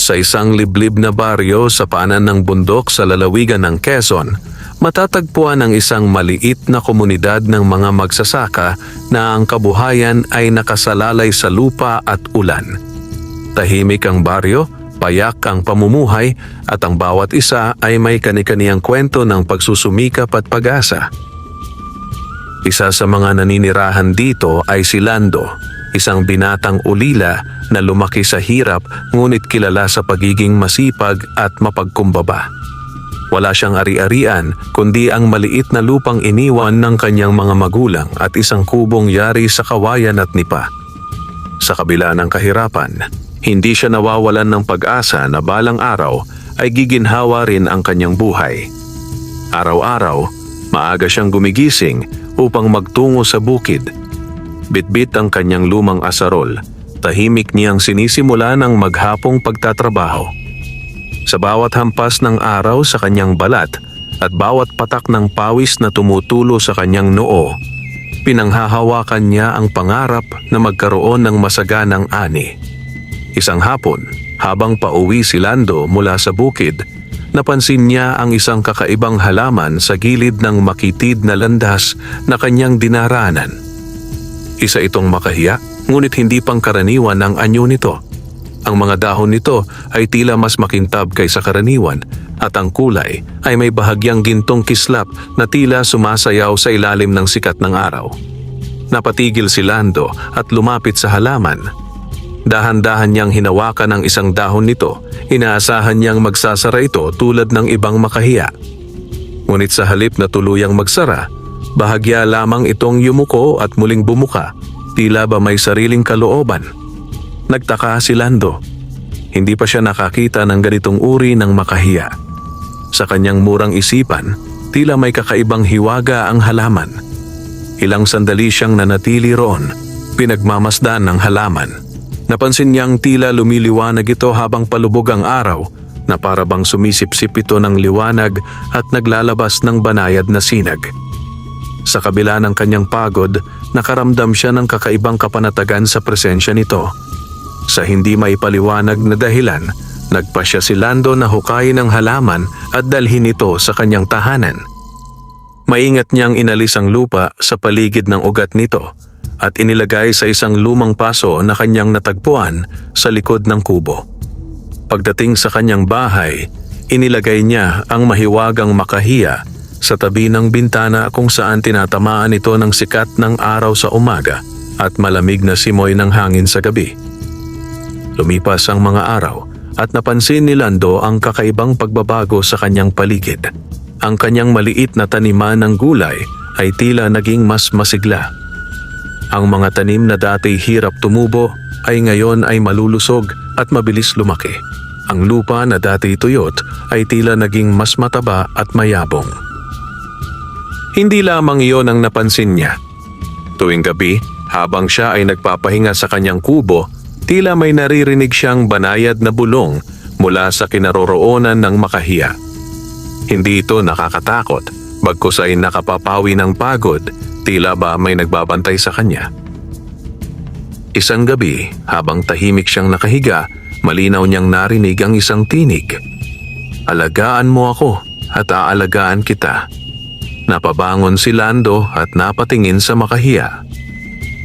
Sa isang liblib na baryo sa paanan ng bundok sa lalawigan ng Quezon, matatagpuan ang isang maliit na komunidad ng mga magsasaka na ang kabuhayan ay nakasalalay sa lupa at ulan. Tahimik ang baryo, payak ang pamumuhay at ang bawat isa ay may kani-kaniyang kwento ng pagsusumikap at pag-asa. Isa sa mga naninirahan dito ay si Lando, isang binatang ulila na lumaki sa hirap ngunit kilala sa pagiging masipag at mapagkumbaba. Wala siyang ari-arian kundi ang maliit na lupang iniwan ng kanyang mga magulang at isang kubong yari sa kawayan at nipa. Sa kabila ng kahirapan, hindi siya nawawalan ng pag-asa na balang araw ay giginhawa rin ang kanyang buhay. Araw-araw, maaga siyang gumigising upang magtungo sa bukid. Bitbit ang kanyang lumang asarol, tahimik niyang sinisimula ng maghapong pagtatrabaho. Sa bawat hampas ng araw sa kanyang balat at bawat patak ng pawis na tumutulo sa kanyang noo, pinanghahawakan niya ang pangarap na magkaroon ng masaganang ani. Isang hapon, habang pauwi si Lando mula sa bukid, napansin niya ang isang kakaibang halaman sa gilid ng makitid na landas na kanyang dinaraanan. Isa itong makahiya, ngunit hindi pangkaraniwan ang anyo nito. Ang mga dahon nito ay tila mas makintab kaysa karaniwan at ang kulay ay may bahagyang gintong kislap na tila sumasayaw sa ilalim ng sikat ng araw. Napatigil si Lando at lumapit sa halaman. Dahan-dahan niyang hinawakan ang isang dahon nito, inaasahan niyang magsasara ito tulad ng ibang makahiya. Ngunit sa halip na tuluyang magsara, bahagya lamang itong yumuko at muling bumuka, tila ba may sariling kalooban. Nagtaka si Lando. Hindi pa siya nakakita ng ganitong uri ng makahiya. Sa kanyang murang isipan, tila may kakaibang hiwaga ang halaman. Ilang sandali siyang nanatili roon, pinagmamasdan ng halaman. Napansin niyang tila lumiliwanag ito habang palubog ang araw, na para bang sumisipsip ito ng liwanag at naglalabas ng banayad na sinag. Sa kabila ng kanyang pagod, nakaramdam siya ng kakaibang kapanatagan sa presensya nito. Sa hindi maipaliwanag na dahilan, nagpasya si Lando na hukayin ang halaman at dalhin ito sa kanyang tahanan. Maingat niyang inalis ang lupa sa paligid ng ugat nito at inilagay sa isang lumang paso na kanyang natagpuan sa likod ng kubo. Pagdating sa kanyang bahay, inilagay niya ang mahiwagang makahiya sa tabi ng bintana kung saan tinatamaan ito ng sikat ng araw sa umaga at malamig na simoy ng hangin sa gabi. Lumipas ang mga araw at napansin ni Lando ang kakaibang pagbabago sa kanyang paligid. Ang kanyang maliit na taniman ng gulay ay tila naging mas masigla. Ang mga tanim na dati hirap tumubo ay ngayon ay malulusog at mabilis lumaki. Ang lupa na dati tuyot ay tila naging mas mataba at mayabong. Hindi lamang iyon ang napansin niya. Tuwing gabi, habang siya ay nagpapahinga sa kanyang kubo, tila may naririnig siyang banayad na bulong mula sa kinaroroonan ng makahiya. Hindi ito nakakatakot, bagkus ay nakapapawi ng pagod, tila ba may nagbabantay sa kanya. Isang gabi, habang tahimik siyang nakahiga, malinaw niyang narinig ang isang tinig. "Alagaan mo ako at aalagaan kita." Napabangon si Lando at napatingin sa makahiya.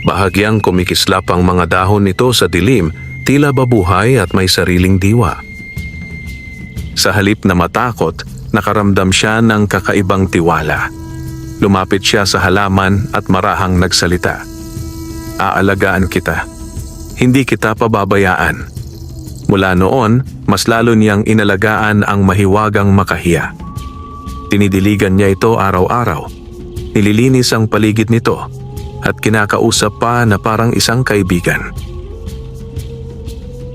Bahagyang kumikislap ang mga dahon nito sa dilim, tila babuhay at may sariling diwa. Sa halip na matakot, nakaramdam siya ng kakaibang tiwala. Lumapit siya sa halaman at marahang nagsalita. "Aalagaan kita. Hindi kita pababayaan." Mula noon, mas lalo niyang inalagaan ang mahiwagang makahiya. Tinidiligan niya ito araw-araw. Nililinis ang paligid nito at kinakausap pa na parang isang kaibigan.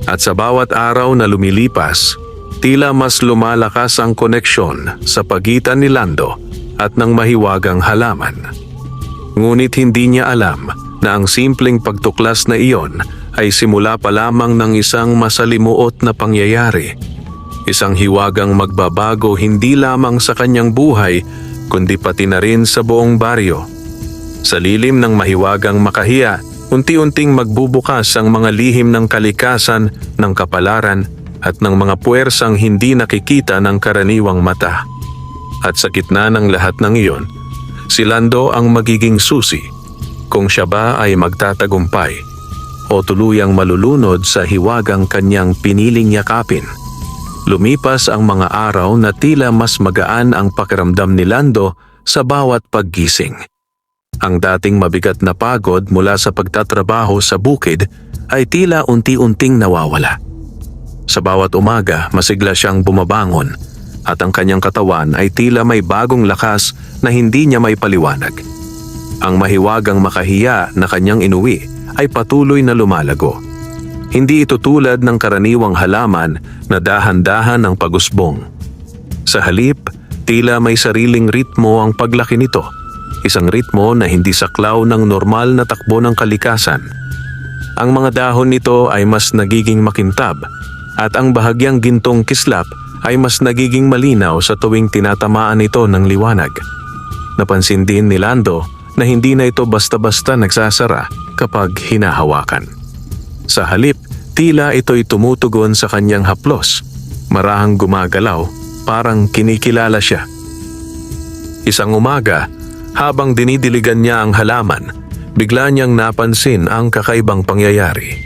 At sa bawat araw na lumilipas, tila mas lumalakas ang koneksyon sa pagitan ni Lando at ng mahiwagang halaman. Ngunit hindi niya alam na ang simpleng pagtuklas na iyon ay simula pa lamang ng isang masalimuot na pangyayari. Isang hiwagang magbabago hindi lamang sa kanyang buhay, kundi pati na rin sa buong baryo. Sa lilim ng mahiwagang makahiya, unti-unting magbubukas ang mga lihim ng kalikasan, ng kapalaran at ng mga puwersang hindi nakikita ng karaniwang mata. At sa gitna ng lahat ng iyon, si Lando ang magiging susi kung siya ba ay magtatagumpay o tuluyang malulunod sa hiwagang kanyang piniling yakapin. Lumipas ang mga araw na tila mas magaan ang pakiramdam ni Lando sa bawat paggising. Ang dating mabigat na pagod mula sa pagtatrabaho sa bukid ay tila unti-unting nawawala. Sa bawat umaga, masigla siyang bumabangon at ang kanyang katawan ay tila may bagong lakas na hindi niya may paliwanag. Ang mahiwagang makahiya na kanyang inuwi ay patuloy na lumalago. Hindi ito tulad ng karaniwang halaman na dahan-dahan ang pag-usbong. Sa halip, tila may sariling ritmo ang paglaki nito. Isang ritmo na hindi saklaw ng normal na takbo ng kalikasan. Ang mga dahon nito ay mas nagiging makintab at ang bahagyang gintong kislap ay mas nagiging malinaw sa tuwing tinatamaan ito ng liwanag. Napansin din ni Lando na hindi na ito basta-basta nagsasara kapag hinahawakan. Sa halip, tila ito'y tumutugon sa kanyang haplos. Marahang gumagalaw, parang kinikilala siya. Isang umaga, habang dinidiligan niya ang halaman, bigla niyang napansin ang kakaibang pangyayari.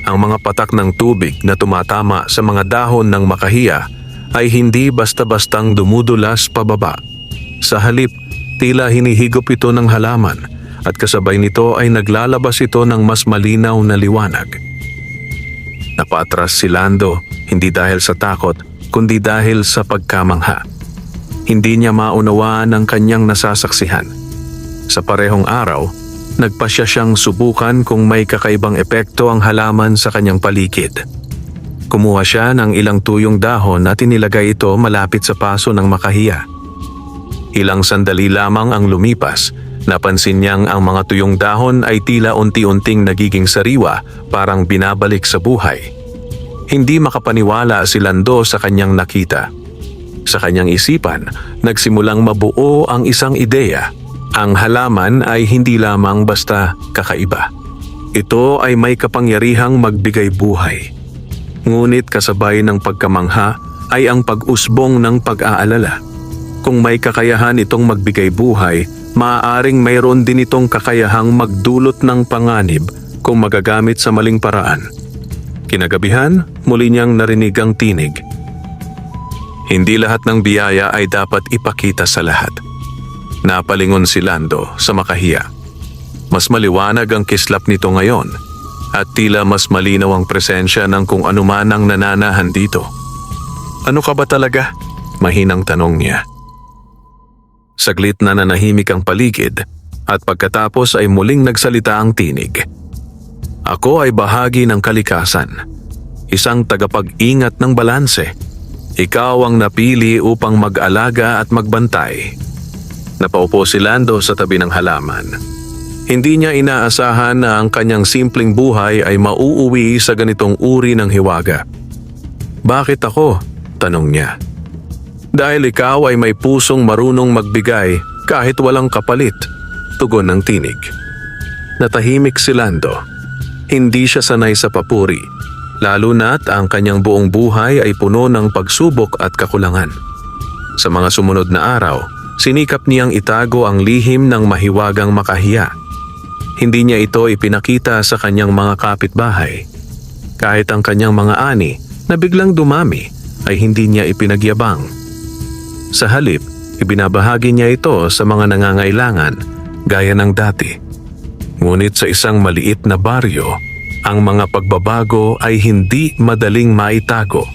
Ang mga patak ng tubig na tumatama sa mga dahon ng makahiya ay hindi basta-bastang dumudulas pababa. Sa halip, tila hinihigop ito ng halaman at kasabay nito ay naglalabas ito ng mas malinaw na liwanag. Napaatras si Lando, hindi dahil sa takot, kundi dahil sa pagkamangha. Hindi niya maunawaan ang kanyang nasasaksihan. Sa parehong araw, nagpasya siyang subukan kung may kakaibang epekto ang halaman sa kanyang paligid. Kumuha siya ng ilang tuyong dahon at inilagay ito malapit sa paso ng makahiya. Ilang sandali lamang ang lumipas, napansin niyang ang mga tuyong dahon ay tila unti-unting nagiging sariwa, parang binabalik sa buhay. Hindi makapaniwala si Lando sa kanyang nakita. Sa kanyang isipan, nagsimulang mabuo ang isang ideya. Ang halaman ay hindi lamang basta kakaiba. Ito ay may kapangyarihang magbigay buhay. Ngunit kasabay ng pagkamangha ay ang pag-usbong ng pag-aalala. Kung may kakayahan itong magbigay buhay, maaaring mayroon din itong kakayahang magdulot ng panganib kung magagamit sa maling paraan. Kinagabihan, muli niyang narinig ang tinig. Hindi lahat ng biyaya ay dapat ipakita sa lahat. Napalingon si Lando sa makahiya. Mas maliwanag ang kislap nito ngayon at tila mas malinaw ang presensya ng kung anuman ang nananahan dito. Ano ka ba talaga? Mahinang tanong niya. Saglit na nanahimik ang paligid at pagkatapos ay muling nagsalita ang tinig. Ako ay bahagi ng kalikasan, isang tagapag-ingat ng balanse. Ikaw ang napili upang mag-alaga at magbantay. Napaupo si Lando sa tabi ng halaman. Hindi niya inaasahan na ang kanyang simpleng buhay ay mauuwi sa ganitong uri ng hiwaga. Bakit ako? Tanong niya. Dahil ikaw ay may pusong marunong magbigay kahit walang kapalit, tugon ng tinig. Natahimik si Lando. Hindi siya sanay sa papuri, lalo na't ang kanyang buong buhay ay puno ng pagsubok at kakulangan. Sa mga sumunod na araw, sinikap niyang itago ang lihim ng mahiwagang makahiya. Hindi niya ito ipinakita sa kanyang mga kapitbahay. Kahit ang kanyang mga ani na biglang dumami ay hindi niya ipinagyabang. Sa halip, ibinabahagi niya ito sa mga nangangailangan gaya ng dati. Ngunit sa isang maliit na baryo, ang mga pagbabago ay hindi madaling maitago.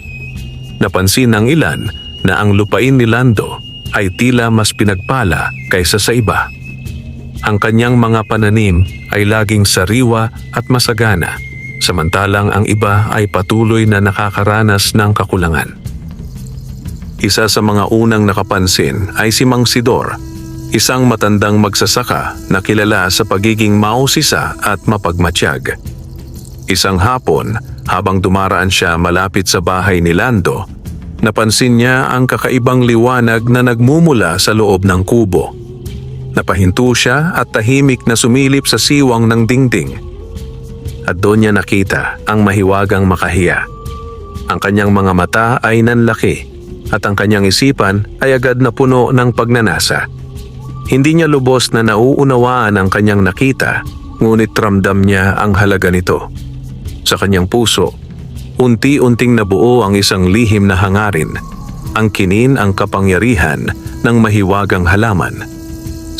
Napansin ng ilan na ang lupain ni Lando ay tila mas pinagpala kaysa sa iba. Ang kanyang mga pananim ay laging sariwa at masagana, samantalang ang iba ay patuloy na nakakaranas ng kakulangan. Isa sa mga unang nakapansin ay si Mang Sidor, isang matandang magsasaka na kilala sa pagiging mausisa at mapagmatsyag. Isang hapon, habang dumaraan siya malapit sa bahay ni Lando, napansin niya ang kakaibang liwanag na nagmumula sa loob ng kubo. Napahinto siya at tahimik na sumilip sa siwang ng dingding. At doon niya nakita ang mahiwagang makahiya. Ang kanyang mga mata ay nanlaki at ang kanyang isipan ay agad na puno ng pagnanasa. Hindi niya lubos na nauunawaan ang kanyang nakita, ngunit ramdam niya ang halaga nito. Sa kanyang puso, unti-unting nabuo ang isang lihim na hangarin, ang kinin ang kapangyarihan ng mahiwagang halaman.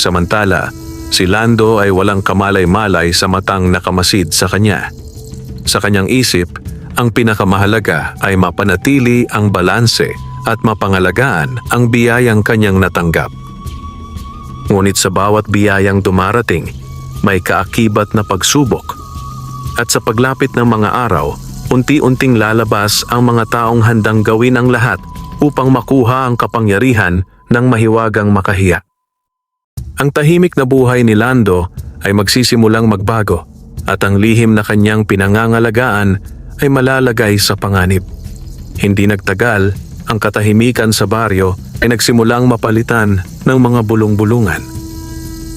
Samantala, si Lando ay walang kamalay-malay sa matang nakamasid sa kanya. Sa kanyang isip, ang pinakamahalaga ay mapanatili ang balanse at mapangalagaan ang biyayang kanyang natanggap. Ngunit sa bawat biyayang dumarating, may kaakibat na pagsubok. At sa paglapit ng mga araw, unti-unting lalabas ang mga taong handang gawin ang lahat upang makuha ang kapangyarihan ng mahiwagang makahiya. Ang tahimik na buhay ni Lando ay magsisimulang magbago at ang lihim na kanyang pinangangalagaan ay malalagay sa panganib. Hindi nagtagal, ang katahimikan sa baryo ay nagsimulang mapalitan ng mga bulong-bulungan.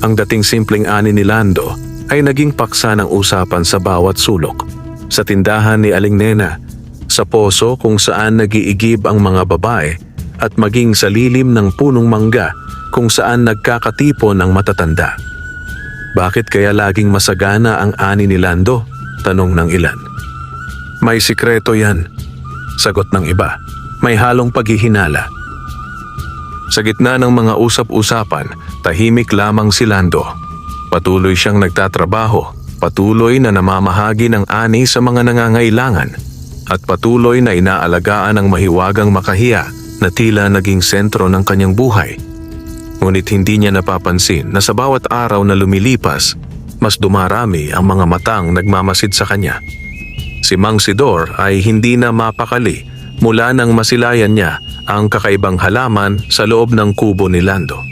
Ang dating simpleng ani ni Lando ay naging paksa ng usapan sa bawat sulok. Sa tindahan ni Aling Nena, sa poso kung saan nag-iigib ang mga babae, at maging sa lilim ng punong mangga kung saan nagkakatipon ang matatanda. Bakit kaya laging masagana ang ani ni Lando? Tanong ng ilan. May sikreto yan, sagot ng iba. May halong paghihinala. Sa gitna ng mga usap-usapan, tahimik lamang si Lando. Patuloy siyang nagtatrabaho, patuloy na namamahagi ng ani sa mga nangangailangan, at patuloy na inaalagaan ang mahiwagang makahiya na tila naging sentro ng kanyang buhay. Ngunit hindi niya napapansin na sa bawat araw na lumilipas, mas dumarami ang mga matang nagmamasid sa kanya. Si Mang Sidor ay hindi na mapakali mula nang masilayan niya ang kakaibang halaman sa loob ng kubo ni Lando.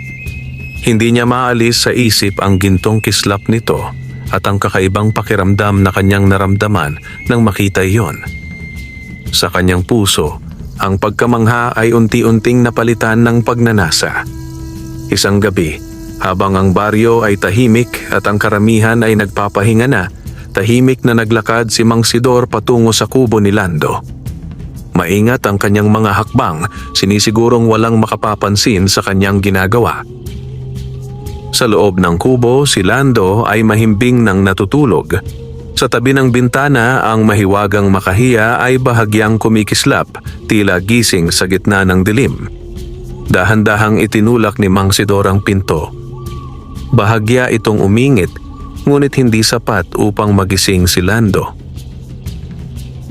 Hindi niya maalis sa isip ang gintong kislap nito at ang kakaibang pakiramdam na kanyang naramdaman nang makita iyon. Sa kanyang puso, ang pagkamangha ay unti-unting napalitan ng pagnanasa. Isang gabi, habang ang baryo ay tahimik at ang karamihan ay nagpapahinga na, tahimik na naglakad si Mang Sidor patungo sa kubo ni Lando. Maingat ang kanyang mga hakbang, sinisigurong walang makapapansin sa kanyang ginagawa. Sa loob ng kubo, si Lando ay mahimbing ng natutulog. Sa tabi ng bintana, ang mahiwagang makahiya ay bahagyang kumikislap, tila gising sa gitna ng dilim. Dahan-dahang itinulak ni Mang Sidor ang pinto. Bahagya itong umingit, ngunit hindi sapat upang magising si Lando.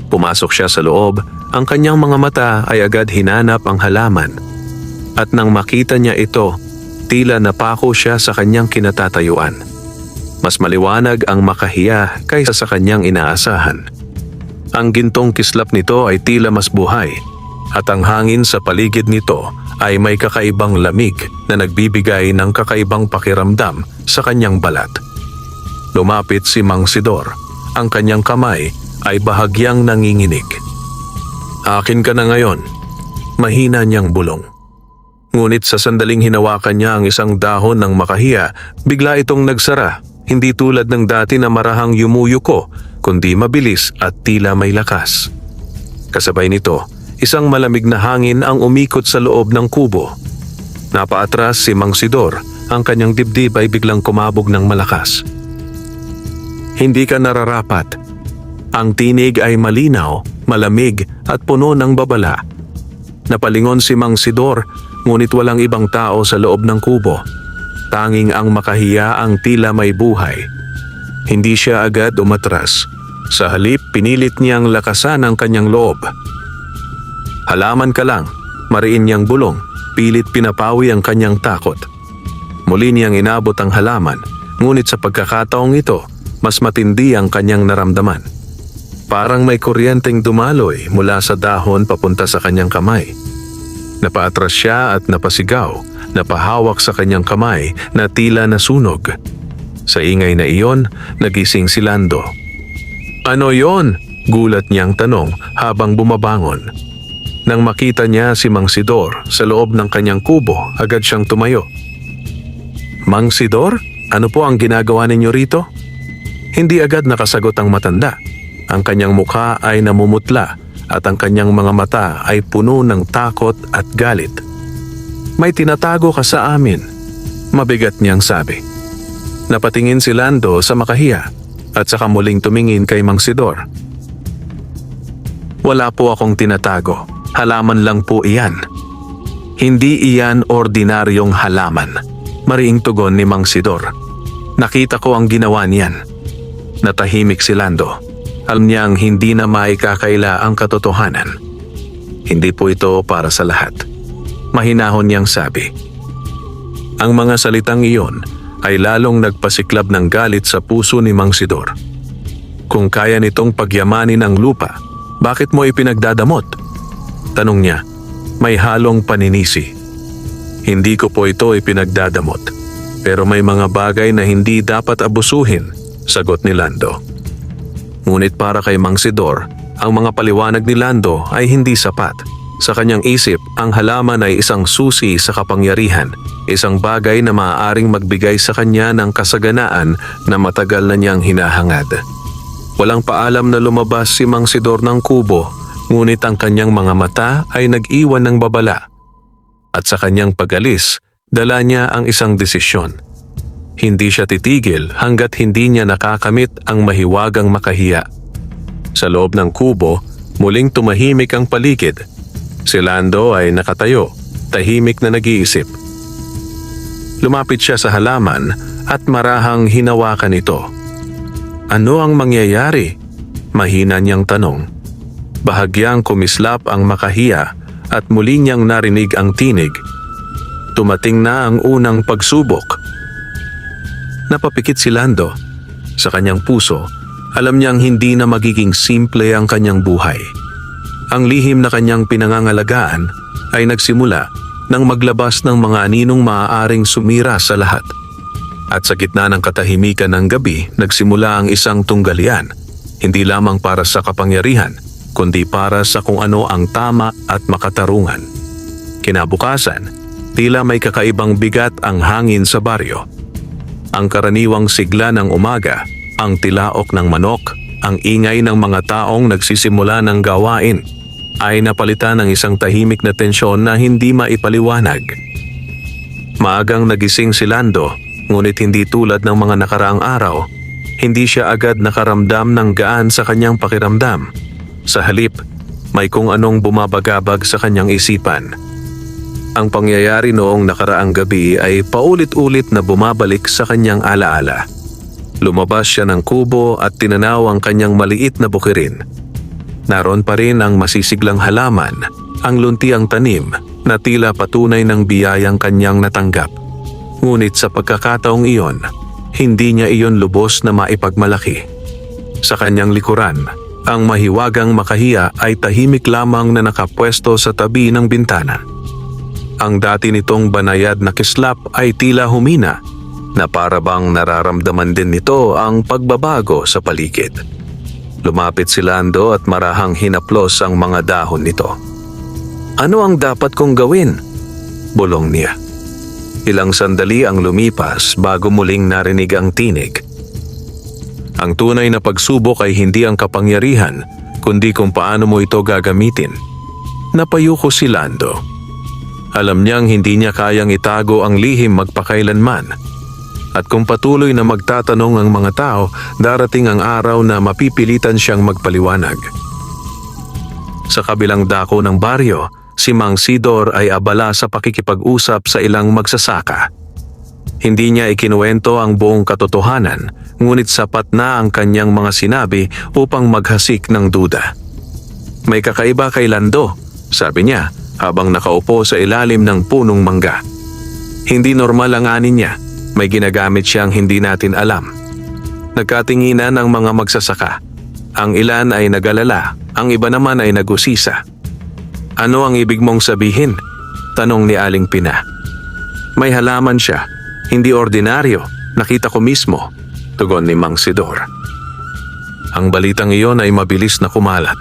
Pumasok siya sa loob, ang kanyang mga mata ay agad hinanap ang halaman. At nang makita niya ito, tila napako siya sa kanyang kinatatayuan. Mas maliwanag ang makahiya kaysa sa kanyang inaasahan. Ang gintong kislap nito ay tila mas buhay, at ang hangin sa paligid nito ay may kakaibang lamig na nagbibigay ng kakaibang pakiramdam sa kanyang balat. Lumapit si Mang Sidor. Ang kanyang kamay ay bahagyang nanginginig. Akin ka na ngayon, mahina niyang bulong. Ngunit sa sandaling hinawakan niya ang isang dahon ng makahiya, bigla itong nagsara, hindi tulad ng dati na marahang yumuyuko, kundi mabilis at tila may lakas. Kasabay nito, isang malamig na hangin ang umikot sa loob ng kubo. Napaatras si Mang Sidor, ang kanyang dibdib ay biglang kumabog ng malakas. Hindi ka nararapat. Ang tinig ay malinaw, malamig at puno ng babala. Napalingon si Mang Sidor, ngunit walang ibang tao sa loob ng kubo. Tanging ang makahiya ang tila may buhay. Hindi siya agad umatras. Sa halip, pinilit niyang lakasan ang kanyang loob. Halaman ka lang, mariin niyang bulong, pilit pinapawi ang kanyang takot. Muli niyang inabot ang halaman, ngunit sa pagkakataong ito, mas matindi ang kanyang naramdaman. Parang may kuryenteng dumaloy mula sa dahon papunta sa kanyang kamay. Napaatras siya at napasigaw, napahawak sa kanyang kamay na tila nasunog. Sa ingay na iyon, nagising si Lando. Ano yon? Gulat niyang tanong habang bumabangon. Nang makita niya si Mang Sidor sa loob ng kanyang kubo, agad siyang tumayo. Mang Sidor, ano po ang ginagawa ninyo rito? Hindi agad nakasagot ang matanda. Ang kanyang mukha ay namumutla at ang kanyang mga mata ay puno ng takot at galit. "May tinatago ka sa amin," mabigat niyang sabi. Napatingin si Lando sa makahiya at saka muling tumingin kay Mang Sidor. "Wala po akong tinatago. Halaman lang po iyan." "Hindi iyan ordinaryong halaman," mariing tugon ni Mang Sidor. "Nakita ko ang ginawa niyan." Natahimik si Lando. Alam niyang hindi na maikakaila ang katotohanan. "Hindi po ito para sa lahat," mahinahon niyang sabi. Ang mga salitang iyon ay lalong nagpasiklab ng galit sa puso ni Mang Sidor. Kung kaya nitong pagyamanin ang lupa, bakit mo ipinagdadamot? Tanong niya, may halong paninisi. "Hindi ko po ito ipinagdadamot, pero may mga bagay na hindi dapat abusuhin," sagot ni Lando. Ngunit para kay Mang Sidor, ang mga paliwanag ni Lando ay hindi sapat. Sa kanyang isip, ang halaman ay isang susi sa kapangyarihan, isang bagay na maaaring magbigay sa kanya ng kasaganaan na matagal na niyang hinahangad. Walang paalam na lumabas si Mang Sidor ng kubo, ngunit ang kanyang mga mata ay nag-iwan ng babala. At sa kanyang pag-alis, dala niya ang isang desisyon. Hindi siya titigil hanggat hindi niya nakakamit ang mahiwagang makahiya. Sa loob ng kubo, muling tumahimik ang paligid. Si Lando ay nakatayo, tahimik na nag-iisip. Lumapit siya sa halaman at marahang hinawakan ito. "Ano ang mangyayari?" mahina niyang tanong. Bahagyang kumislap ang makahiya at muli niyang narinig ang tinig. Tumating na ang unang pagsubok. Napapikit si Lando. Sa kanyang puso, alam niyang hindi na magiging simple ang kanyang buhay. Ang lihim na kanyang pinangangalagaan ay nagsimula nang maglabas ng mga aninong maaaring sumira sa lahat. At sa gitna ng katahimikan ng gabi, nagsimula ang isang tunggalian, hindi lamang para sa kapangyarihan, kundi para sa kung ano ang tama at makatarungan. Kinabukasan, tila may kakaibang bigat ang hangin sa baryo. Ang karaniwang sigla ng umaga, ang tilaok ng manok, ang ingay ng mga taong nagsisimula ng gawain, ay napalitan ng isang tahimik na tensyon na hindi maipaliwanag. Maagang nagising si Lando, ngunit hindi tulad ng mga nakaraang araw. Hindi siya agad nakaramdam ng gaan sa kanyang pakiramdam. Sa halip, may kung anong bumabagabag sa kanyang isipan. Ang pangyayari noong nakaraang gabi ay paulit-ulit na bumabalik sa kanyang alaala. Lumabas siya ng kubo at tinanaw ang kanyang maliit na bukirin. Naroon pa rin ang masisiglang halaman, ang luntiang tanim na tila patunay ng biyayang kanyang natanggap. Ngunit sa pagkakataong iyon, hindi niya iyon lubos na maipagmalaki. Sa kanyang likuran, ang mahiwagang makahiya ay tahimik lamang na nakapwesto sa tabi ng bintana. Ang dati nitong banayad na kislap ay tila humina, na para bang nararamdaman din nito ang pagbabago sa paligid. Lumapit si Lando at marahang hinaplos ang mga dahon nito. "Ano ang dapat kong gawin?" bulong niya. Ilang sandali ang lumipas bago muling narinig ang tinig. Ang tunay na pagsubok ay hindi ang kapangyarihan, kundi kung paano mo ito gagamitin. Napayuko si Lando. Alam niyang hindi niya kayang itago ang lihim magpakailanman. At kung patuloy na magtatanong ang mga tao, darating ang araw na mapipilitan siyang magpaliwanag. Sa kabilang dako ng baryo, si Mang Sidor ay abala sa pakikipag-usap sa ilang magsasaka. Hindi niya ikinuwento ang buong katotohanan, ngunit sapat na ang kanyang mga sinabi upang maghasik ng duda. "May kakaiba kay Lando," sabi niya, habang nakaupo sa ilalim ng punong mangga. "Hindi normal ang ani niya, may ginagamit siyang hindi natin alam." Nagkatinginan ang mga magsasaka. Ang ilan ay nagalala, ang iba naman ay nagusisa. "Ano ang ibig mong sabihin?" tanong ni Aling Pina. "May halaman siya, hindi ordinaryo, nakita ko mismo," tugon ni Mang Sidor. Ang balitang iyon ay mabilis na kumalat.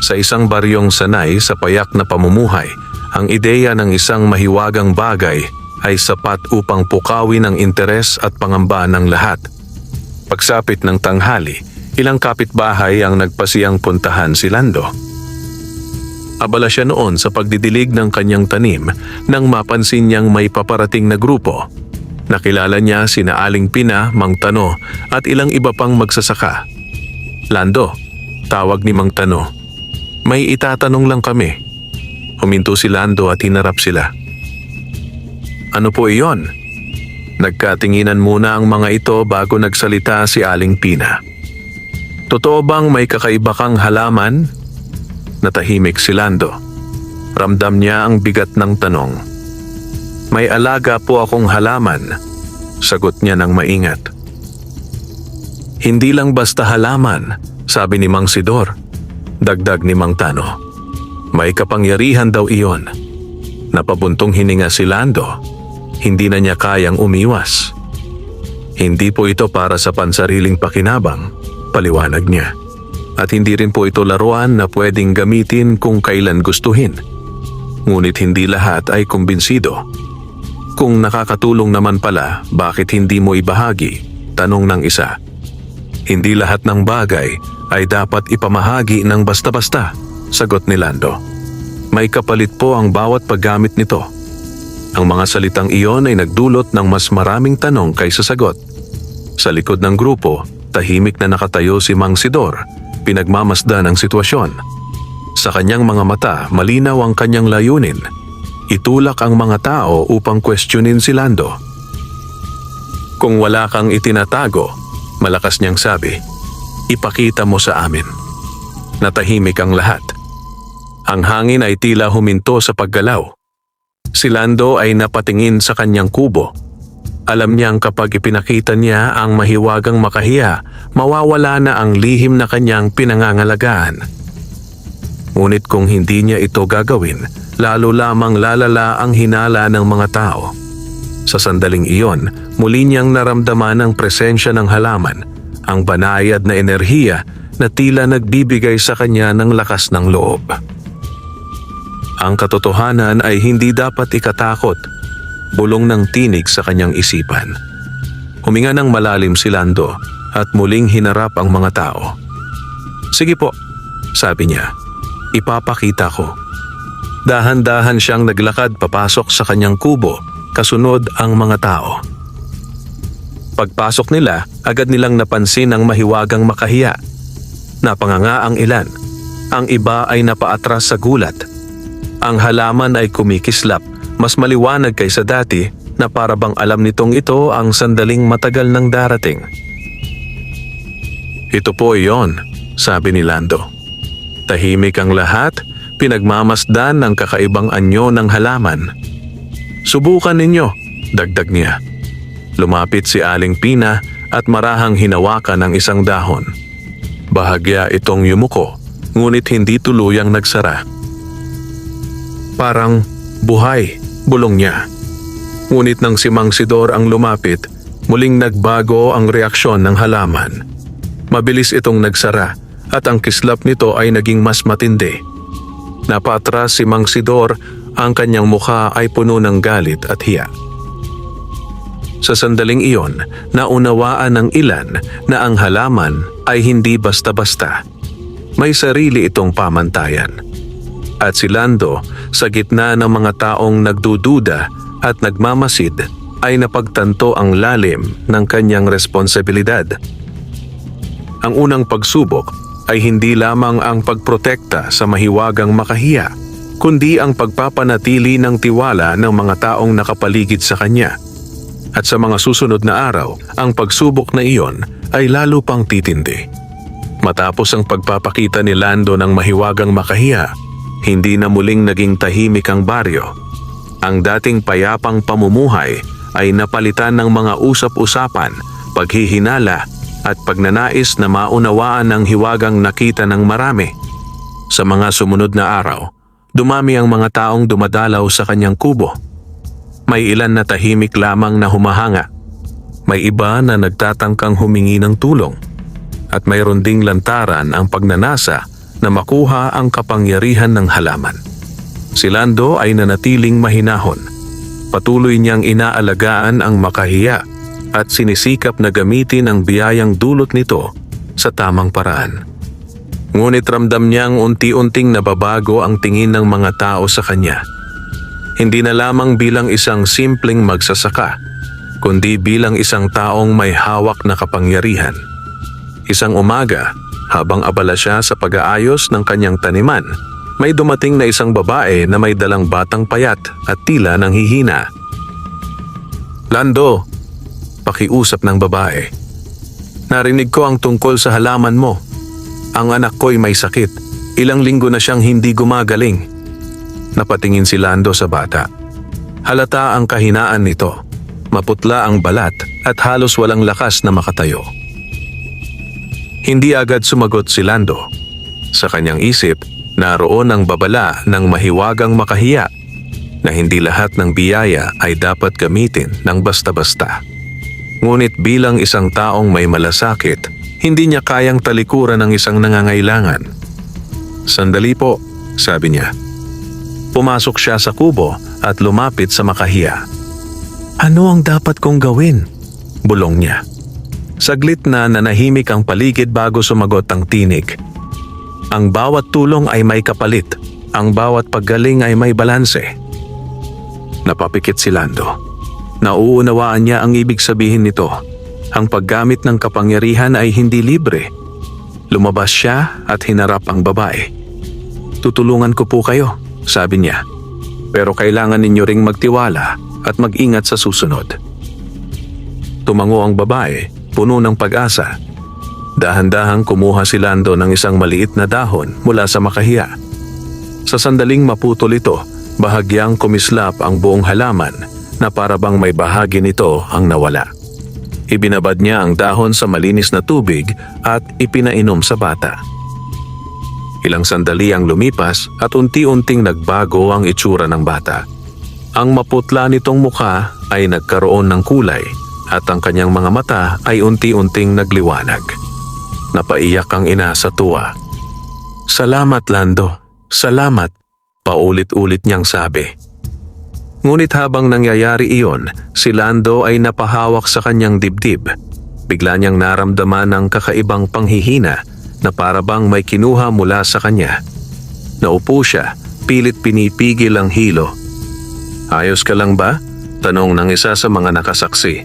Sa isang baryong sanay sa payak na pamumuhay, ang ideya ng isang mahiwagang bagay ay sapat upang pukawin ang interes at pangamba ng lahat. Pagsapit ng tanghali, ilang kapitbahay ang nagpasiyang puntahan si Lando. Abala siya noon sa pagdidilig ng kanyang tanim nang mapansin niyang may paparating na grupo. Nakilala niya sina Aling Pina, Mang Tano at ilang iba pang magsasaka. "Lando," tawag ni Mang Tano. "May itatanong lang kami." Huminto si Lando at hinarap sila. "Ano po iyon?" Nagkatinginan muna ang mga ito bago nagsalita si Aling Pina. "Totoo bang may kakaiba kang halaman?" Natahimik si Lando. Ramdam niya ang bigat ng tanong. "May alaga po akong halaman," sagot niya ng maingat. "Hindi lang basta halaman," sabi ni Mang Sidor. Dagdag ni Mang Tano. "May kapangyarihan daw iyon." Napabuntong hininga si Lando. Hindi na niya kayang umiwas. "Hindi po ito para sa pansariling pakinabang," paliwanag niya. "At hindi rin po ito laruan na pwedeng gamitin kung kailan gustuhin. Ngunit hindi lahat ay kumbinsido." "Kung nakakatulong naman pala, bakit hindi mo ibahagi?" tanong ng isa. "Hindi lahat ng bagay ay dapat ipamahagi ng basta-basta," sagot ni Lando. "May kapalit po ang bawat paggamit nito." Ang mga salitang iyon ay nagdulot ng mas maraming tanong kaysa sagot. Sa likod ng grupo, tahimik na nakatayo si Mang Sidor, pinagmamasdan ang sitwasyon. Sa kanyang mga mata, malinaw ang kanyang layunin. Itulak ang mga tao upang questionin si Lando. "Kung wala kang itinatago," malakas niyang sabi, "ipakita mo sa amin." Natahimik ang lahat. Ang hangin ay tila huminto sa paggalaw. Si Lando ay napatingin sa kanyang kubo. Alam niyang kapag ipinakita niya ang mahiwagang makahiya, mawawala na ang lihim na kanyang pinangangalagaan. Ngunit kung hindi niya ito gagawin, lalo lamang lalala ang hinala ng mga tao. Sa sandaling iyon, muli niyang naramdaman ang presensya ng halaman, ang banayad na enerhiya na tila nagbibigay sa kanya ng lakas ng loob. Ang katotohanan ay hindi dapat ikatakot, bulong ng tinig sa kanyang isipan. Huminga ng malalim si Lando at muling hinarap ang mga tao. "Sige po," sabi niya, "ipapakita ko." Dahan-dahan siyang naglakad papasok sa kanyang kubo, kasunod ang mga tao. Pagpasok nila, agad nilang napansin ang mahiwagang makahiya. Napanganga ang ilan, ang iba ay napaatras sa gulat. Ang halaman ay kumikislap, mas maliwanag kaysa dati na para bang alam nitong ito ang sandaling matagal nang darating. "Ito po iyon," sabi ni Lando. Tahimik ang lahat, pinagmamasdan ng kakaibang anyo ng halaman. "Subukan ninyo," dagdag niya. Lumapit si Aling Pina at marahang hinawakan ang isang dahon. Bahagya itong yumuko, ngunit hindi tuluyang nagsara. "Parang buhay," bulong niya. Ngunit nang si Mang Sidor ang lumapit, muling nagbago ang reaksyon ng halaman. Mabilis itong nagsara at ang kislap nito ay naging mas matindi. Napaatras si Mang Sidor, ang kanyang mukha ay puno ng galit at hiya. Sa sandaling iyon, naunawaan ng ilan na ang halaman ay hindi basta-basta. May sarili itong pamantayan. At si Lando, sa gitna ng mga taong nagdududa at nagmamasid, ay napagtanto ang lalim ng kanyang responsibilidad. Ang unang pagsubok ay hindi lamang ang pagprotekta sa mahiwagang makahiya, kundi ang pagpapanatili ng tiwala ng mga taong nakapaligid sa kanya. At sa mga susunod na araw, ang pagsubok na iyon ay lalo pang titindi. Matapos ang pagpapakita ni Lando ng mahiwagang makahiya, hindi na muling naging tahimik ang baryo. Ang dating payapang pamumuhay ay napalitan ng mga usap-usapan, paghihinala at pagnanais na maunawaan ang hiwagang nakita ng marami. Sa mga sumunod na araw, dumami ang mga taong dumadalaw sa kanyang kubo. May ilan na tahimik lamang na humahanga. May iba na nagtatangkang humingi ng tulong. At mayroon ding lantaran ang pagnanasa na makuha ang kapangyarihan ng halaman. Si Lando ay nanatiling mahinahon. Patuloy niyang inaalagaan ang makahiya at sinisikap na gamitin ang biyayang dulot nito sa tamang paraan. Ngunit ramdam niyang unti-unting nababago ang tingin ng mga tao sa kanya. Hindi na lamang bilang isang simpleng magsasaka, kundi bilang isang taong may hawak na kapangyarihan. Isang umaga, habang abala siya sa pag-aayos ng kanyang taniman, may dumating na isang babae na may dalang batang payat at tila nanghihina. "Lando," pakiusap ng babae. "Narinig ko ang tungkol sa halaman mo. Ang anak ko'y may sakit. Ilang linggo na siyang hindi gumagaling." Napatingin si Lando sa bata. Halata ang kahinaan nito. Maputla ang balat at halos walang lakas na makatayo. Hindi agad sumagot si Lando. Sa kanyang isip, naroon ang babala ng mahiwagang makahiya na hindi lahat ng biyaya ay dapat gamitin ng basta-basta. Ngunit bilang isang taong may malasakit, hindi niya kayang talikuran ng isang nangangailangan. "Sandali po," sabi niya. Pumasok siya sa kubo at lumapit sa makahiya. "Ano ang dapat kong gawin?" bulong niya. Saglit na nanahimik ang paligid bago sumagot ang tinig. "Ang bawat tulong ay may kapalit. Ang bawat paggaling ay may balanse." Napapikit si Lando. Nauunawaan niya ang ibig sabihin nito. Ang paggamit ng kapangyarihan ay hindi libre. Lumabas siya at hinarap ang babae. "Tutulungan ko po kayo," sabi niya. "Pero kailangan ninyo ring magtiwala at mag-ingat sa susunod." Tumango ang babae, puno ng pag-asa. Dahan-dahang kumuha si Lando ng isang maliit na dahon mula sa makahiya. Sa sandaling maputol ito, bahagyang kumislap ang buong halaman na parabang may bahagi nito ang nawala. Ibinabad niya ang dahon sa malinis na tubig at ipinainom sa bata. Ilang sandali ang lumipas at unti-unting nagbago ang itsura ng bata. Ang maputla nitong mukha ay nagkaroon ng kulay at ang kanyang mga mata ay unti-unting nagliwanag. Napaiyak ang ina sa tuwa. "Salamat, Lando. Salamat," paulit-ulit niyang sabi. Ngunit habang nangyayari iyon, si Lando ay napahawak sa kanyang dibdib. Bigla niyang naramdaman ng kakaibang panghihina na parabang may kinuha mula sa kanya. Naupo siya, pilit pinipigil ang hilo. "Ayos ka lang ba?" tanong ng isa sa mga nakasaksi.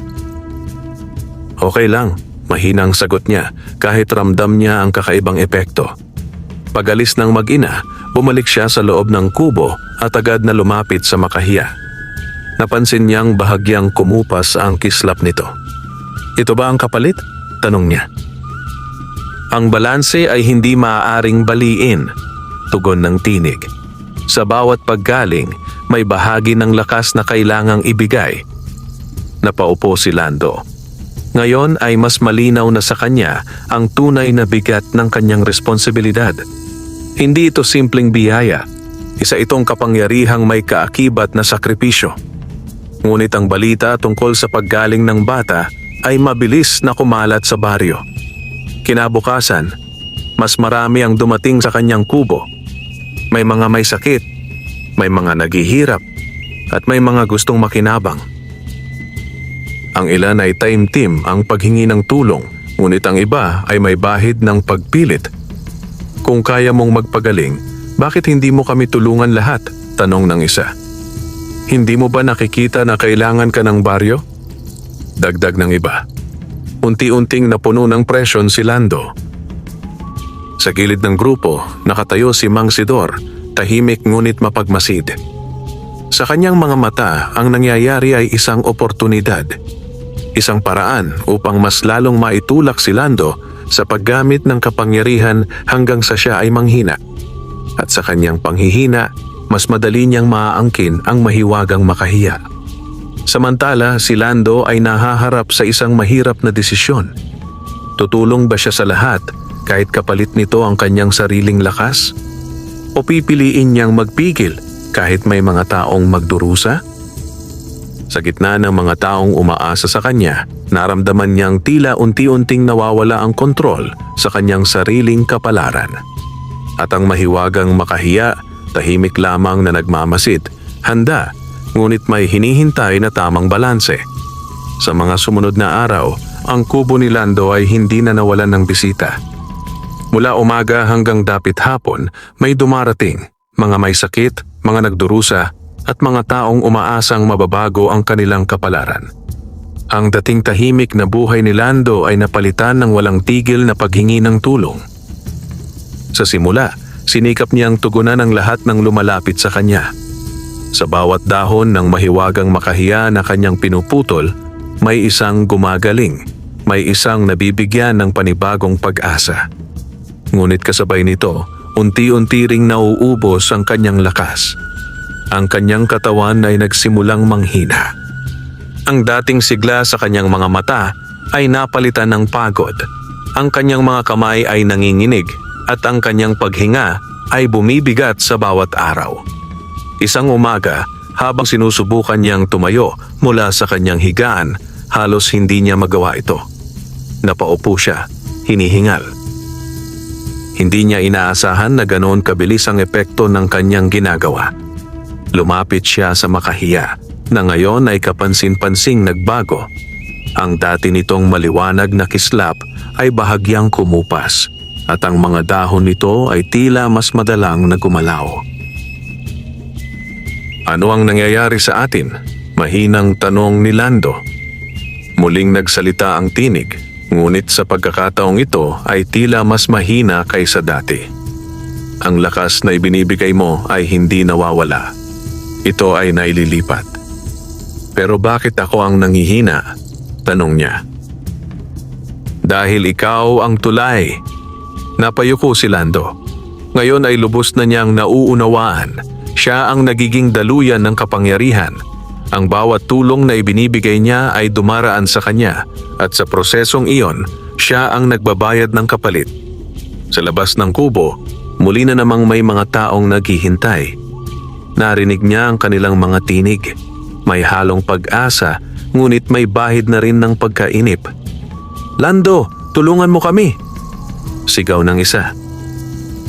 "Okay lang," mahinang sagot niya kahit ramdam niya ang kakaibang epekto. Pag-alis ng mag-ina, bumalik siya sa loob ng kubo at agad na lumapit sa makahiya. Napansin niyang bahagyang kumupas ang kislap nito. "Ito ba ang kapalit?" tanong niya. "Ang balanse ay hindi maaaring baliin," tugon ng tinig. "Sa bawat paggaling, may bahagi ng lakas na kailangang ibigay." Napaupo si Lando. Ngayon ay mas malinaw na sa kanya ang tunay na bigat ng kanyang responsibilidad. Hindi ito simpleng biyaya. Isa itong kapangyarihang may kaakibat na sakripisyo. Ngunit ang balita tungkol sa paggaling ng bata ay mabilis na kumalat sa baryo. Kinabukasan, mas marami ang dumating sa kanyang kubo. May mga may sakit, may mga naghihirap, at may mga gustong makinabang. Ang ilan ay taimtim ang paghingi ng tulong, ngunit ang iba ay may bahid ng pagpilit. "Kung kaya mong magpagaling, bakit hindi mo kami tulungan lahat?" tanong ng isa. "Hindi mo ba nakikita na kailangan ka ng baryo?" dagdag ng iba. Unti-unting napuno ng presyon si Lando. Sa gilid ng grupo, nakatayo si Mang Sidor, tahimik ngunit mapagmasid. Sa kanyang mga mata, ang nangyayari ay isang oportunidad. Isang paraan upang mas lalong maitulak si Lando sa paggamit ng kapangyarihan hanggang sa siya ay manghina. At sa kanyang panghihina, mas madali niyang maaangkin ang mahiwagang makahiya. Samantala, si Lando ay nahaharap sa isang mahirap na desisyon. Tutulong ba siya sa lahat kahit kapalit nito ang kanyang sariling lakas? O pipiliin niyang magpigil kahit may mga taong magdurusa? Sa gitna ng mga taong umaasa sa kanya, naramdaman niyang tila unti-unting nawawala ang kontrol sa kanyang sariling kapalaran. At ang mahiwagang makahiya, tahimik lamang na nagmamasid, handa, ngunit may hinihintay na tamang balanse. Sa mga sumunod na araw, ang kubo ni Lando ay hindi na nawalan ng bisita. Mula umaga hanggang dapit hapon, may dumarating, mga may sakit, mga nagdurusa, at mga taong umaasang mababago ang kanilang kapalaran. Ang dating tahimik na buhay ni Lando ay napalitan ng walang tigil na paghingi ng tulong. Sa simula, sinikap niyang tugunan ang lahat ng lumalapit sa kanya. Sa bawat dahon ng mahiwagang makahiya na kanyang pinuputol, may isang gumagaling, may isang nabibigyan ng panibagong pag-asa. Ngunit kasabay nito, unti-unti ring nauubos ang kanyang lakas. Ang kanyang katawan ay nagsimulang manghina. Ang dating sigla sa kanyang mga mata ay napalitan ng pagod. Ang kanyang mga kamay ay nanginginig at ang kanyang paghinga ay bumibigat sa bawat araw. Isang umaga, habang sinusubukan niyang tumayo mula sa kanyang higaan, halos hindi niya magawa ito. Napaupo siya, hinihingal. Hindi niya inaasahan na ganoon kabilis ang epekto ng kanyang ginagawa. Lumapit siya sa makahiya, na ngayon ay kapansin-pansing nagbago. Ang dati nitong maliwanag na kislap ay bahagyang kumupas at ang mga dahon nito ay tila mas madalang na gumalaw. Ano ang nangyayari sa atin? Mahinang tanong ni Lando. Muling nagsalita ang tinig, ngunit sa pagkakataong ito ay tila mas mahina kaysa dati. Ang lakas na ibinibigay mo ay hindi nawawala. Ito ay naililipat. Pero bakit ako ang nanghihina? Tanong niya. Dahil ikaw ang tulay. Napayuko si Lando. Ngayon ay lubos na niyang nauunawaan. Siya ang nagiging daluyan ng kapangyarihan. Ang bawat tulong na ibinibigay niya ay dumaraan sa kanya at sa prosesong iyon, siya ang nagbabayad ng kapalit. Sa labas ng kubo, muli na namang may mga taong naghihintay. Narinig niya ang kanilang mga tinig. May halong pag-asa, ngunit may bahid na rin ng pagkainip. Lando, tulungan mo kami! Sigaw ng isa.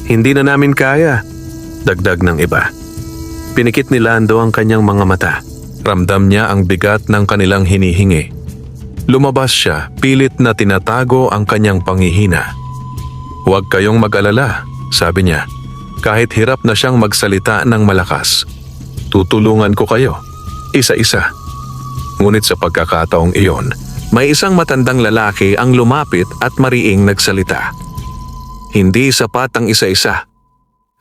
Hindi na namin kaya, dagdag ng iba. Pinikit ni Lando ang kanyang mga mata. Ramdam niya ang bigat ng kanilang hinihingi. Lumabas siya, pilit na tinatago ang kanyang panghihina. Huwag kayong mag-alala, sabi niya. Kahit hirap na siyang magsalita ng malakas. Tutulungan ko kayo. Isa-isa. Ngunit sa pagkakataong iyon, may isang matandang lalaki ang lumapit at mariing nagsalita. Hindi sapat ang isa-isa,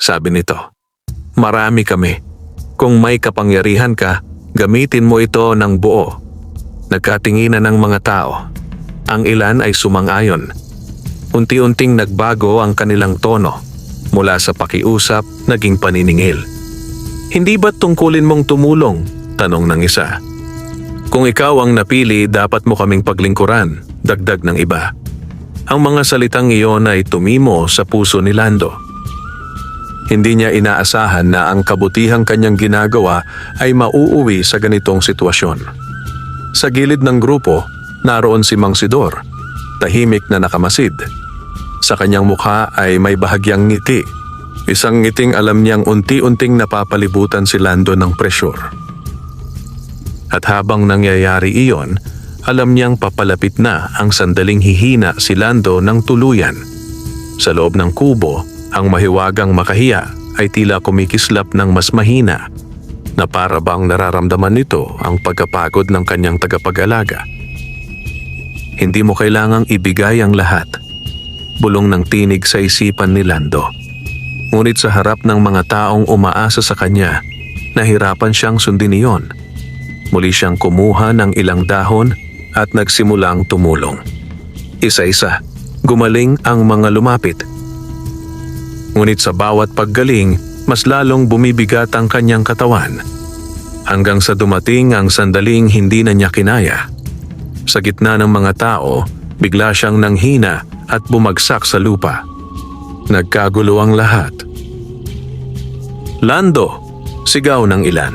sabi nito. Marami kami. Kung may kapangyarihan ka, gamitin mo ito ng buo. Nagkatinginan ng mga tao. Ang ilan ay sumang-ayon. Unti-unting nagbago ang kanilang tono. Mula sa pakiusap, naging paniningil. Hindi ba't tungkulin mong tumulong? Tanong ng isa. Kung ikaw ang napili, dapat mo kaming paglingkuran, dagdag ng iba. Ang mga salitang iyon ay tumimo sa puso ni Lando. Hindi niya inaasahan na ang kabutihang kanyang ginagawa ay mauuwi sa ganitong sitwasyon. Sa gilid ng grupo, naroon si Mang Sidor, tahimik na nakamasid. Sa kanyang mukha ay may bahagyang ngiti. Isang ngiting alam niyang unti-unting napapalibutan si Lando ng presyur. At habang nangyayari iyon, alam niyang papalapit na ang sandaling hihina si Lando ng tuluyan. Sa loob ng kubo, ang mahiwagang makahiya ay tila kumikislap ng mas mahina na para bang nararamdaman nito ang pagkapagod ng kanyang tagapag-alaga. Hindi mo kailangang ibigay ang lahat. Bulong ng tinig sa isipan ni Lando. Ngunit sa harap ng mga taong umaasa sa kanya, nahirapan siyang sundin iyon. Muli siyang kumuha ng ilang dahon at nagsimulang tumulong. Isa-isa, gumaling ang mga lumapit. Ngunit sa bawat paggaling, mas lalong bumibigat ang kanyang katawan. Hanggang sa dumating ang sandaling hindi na niya kinaya. Sa gitna ng mga tao, bigla siyang nanghina at bumagsak sa lupa. Nagkagulo ang lahat. Lando! Sigaw ng ilan.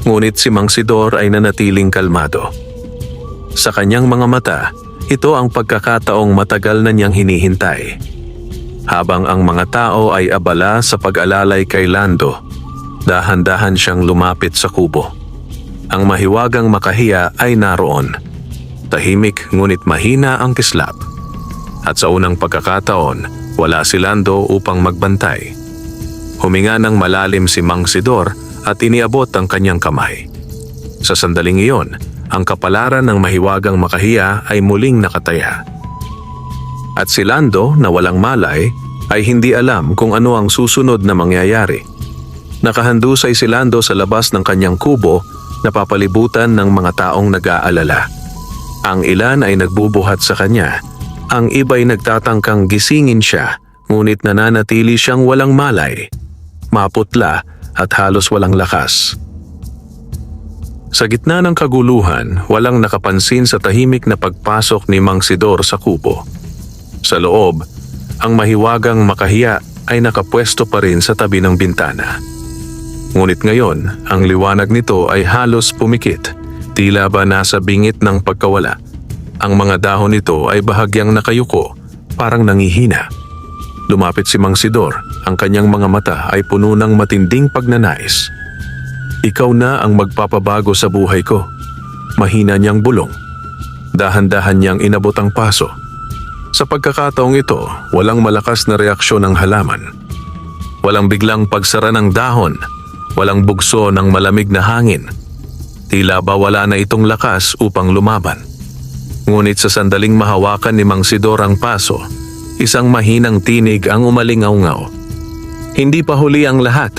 Ngunit si Mang Sidor ay nanatiling kalmado. Sa kanyang mga mata, ito ang pagkakataong matagal na niyang hinihintay. Habang ang mga tao ay abala sa pag-alalay kay Lando, dahan-dahan siyang lumapit sa kubo. Ang mahiwagang makahiya ay naroon. Tahimik ngunit mahina ang kislap. At sa unang pagkakataon, wala si Lando upang magbantay. Huminga ng malalim si Mang Sidor at iniabot ang kanyang kamay. Sa sandaling iyon, ang kapalaran ng mahiwagang makahiya ay muling nakataya. At si Lando na walang malay ay hindi alam kung ano ang susunod na mangyayari. Nakahandusay si Lando sa labas ng kanyang kubo na papalibutan ng mga taong nag-aalala. Ang ilan ay nagbubuhat sa kanya, ang iba'y nagtatangkang gisingin siya, ngunit nananatili siyang walang malay, maputla at halos walang lakas. Sa gitna ng kaguluhan, walang nakapansin sa tahimik na pagpasok ni Mang Sidor sa kubo. Sa loob, ang mahiwagang makahiya ay nakapwesto pa rin sa tabi ng bintana. Ngunit ngayon, ang liwanag nito ay halos pumikit, tila ba nasa bingit ng pagkawala. Ang mga dahon nito ay bahagyang nakayuko, parang nangihina. Lumapit si Mang Sidor, ang kanyang mga mata ay puno ng matinding pagnanais. Ikaw na ang magpapabago sa buhay ko. Mahina niyang bulong. Dahan-dahan niyang inabot ang paso. Sa pagkakataong ito, walang malakas na reaksyon ng halaman. Walang biglang pagsara ng dahon. Walang bugso ng malamig na hangin. Tila ba wala na itong lakas upang lumaban. Ngunit sa sandaling mahawakan ni Mang Sidor ang paso, isang mahinang tinig ang umalingaw-ngaw. Hindi pa huli ang lahat.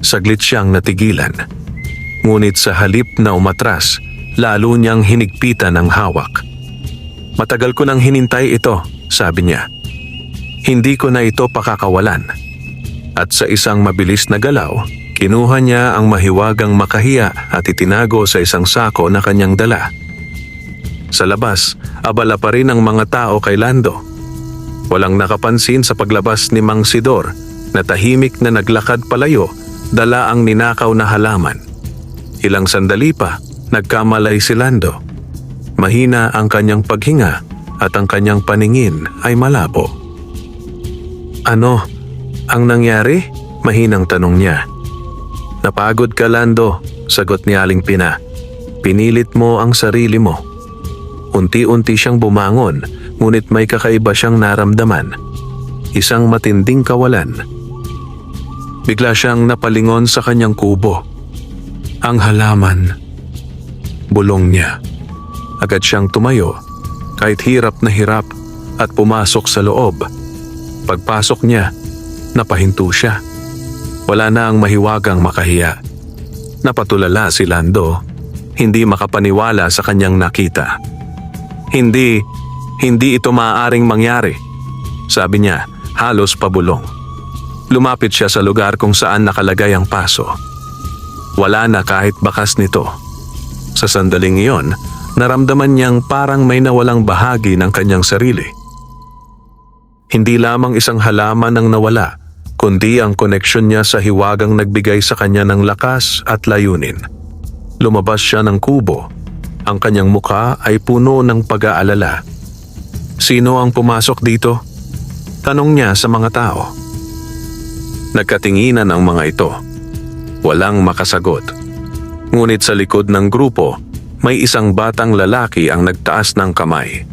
Saglit siyang natigilan. Ngunit sa halip na umatras, lalo niyang hinigpitan ang hawak. Matagal ko nang hinintay ito, sabi niya. Hindi ko na ito pakakawalan. At sa isang mabilis na galaw, kinuha niya ang mahiwagang makahiya at itinago sa isang sako na kanyang dala. Sa labas, abala pa rin ang mga tao kay Lando. Walang nakapansin sa paglabas ni Mang Sidor na tahimik na naglakad palayo, dala ang ninakaw na halaman. Ilang sandali pa, nagkamalay si Lando. Mahina ang kanyang paghinga at ang kanyang paningin ay malabo. Ano ang nangyari? Mahinang tanong niya. Napagod ka, Lando, sagot ni Aling Pina. Pinilit mo ang sarili mo. Unti-unti siyang bumangon, ngunit may kakaiba siyang naramdaman. Isang matinding kawalan. Bigla siyang napalingon sa kanyang kubo. Ang halaman. Bulong niya. Agad siyang tumayo, kahit hirap na hirap, at pumasok sa loob. Pagpasok niya, napahinto siya. Wala na ang mahiwagang makahiya. Napatulala si Lando, hindi makapaniwala sa kanyang nakita. Hindi ito maaaring mangyari, sabi niya, halos pabulong. Lumapit siya sa lugar kung saan nakalagay ang paso. Wala na kahit bakas nito. Sa sandaling iyon, naramdaman niyang parang may nawalang bahagi ng kanyang sarili. Hindi lamang isang halaman ang nawala, kundi ang koneksyon niya sa hiwagang nagbigay sa kanya ng lakas at layunin. Lumabas siya ng kubo. Ang kanyang mukha ay puno ng pag-aalala. Sino ang pumasok dito? Tanong niya sa mga tao. Nagkatinginan ang mga ito. Walang makasagot. Ngunit sa likod ng grupo, may isang batang lalaki ang nagtaas ng kamay.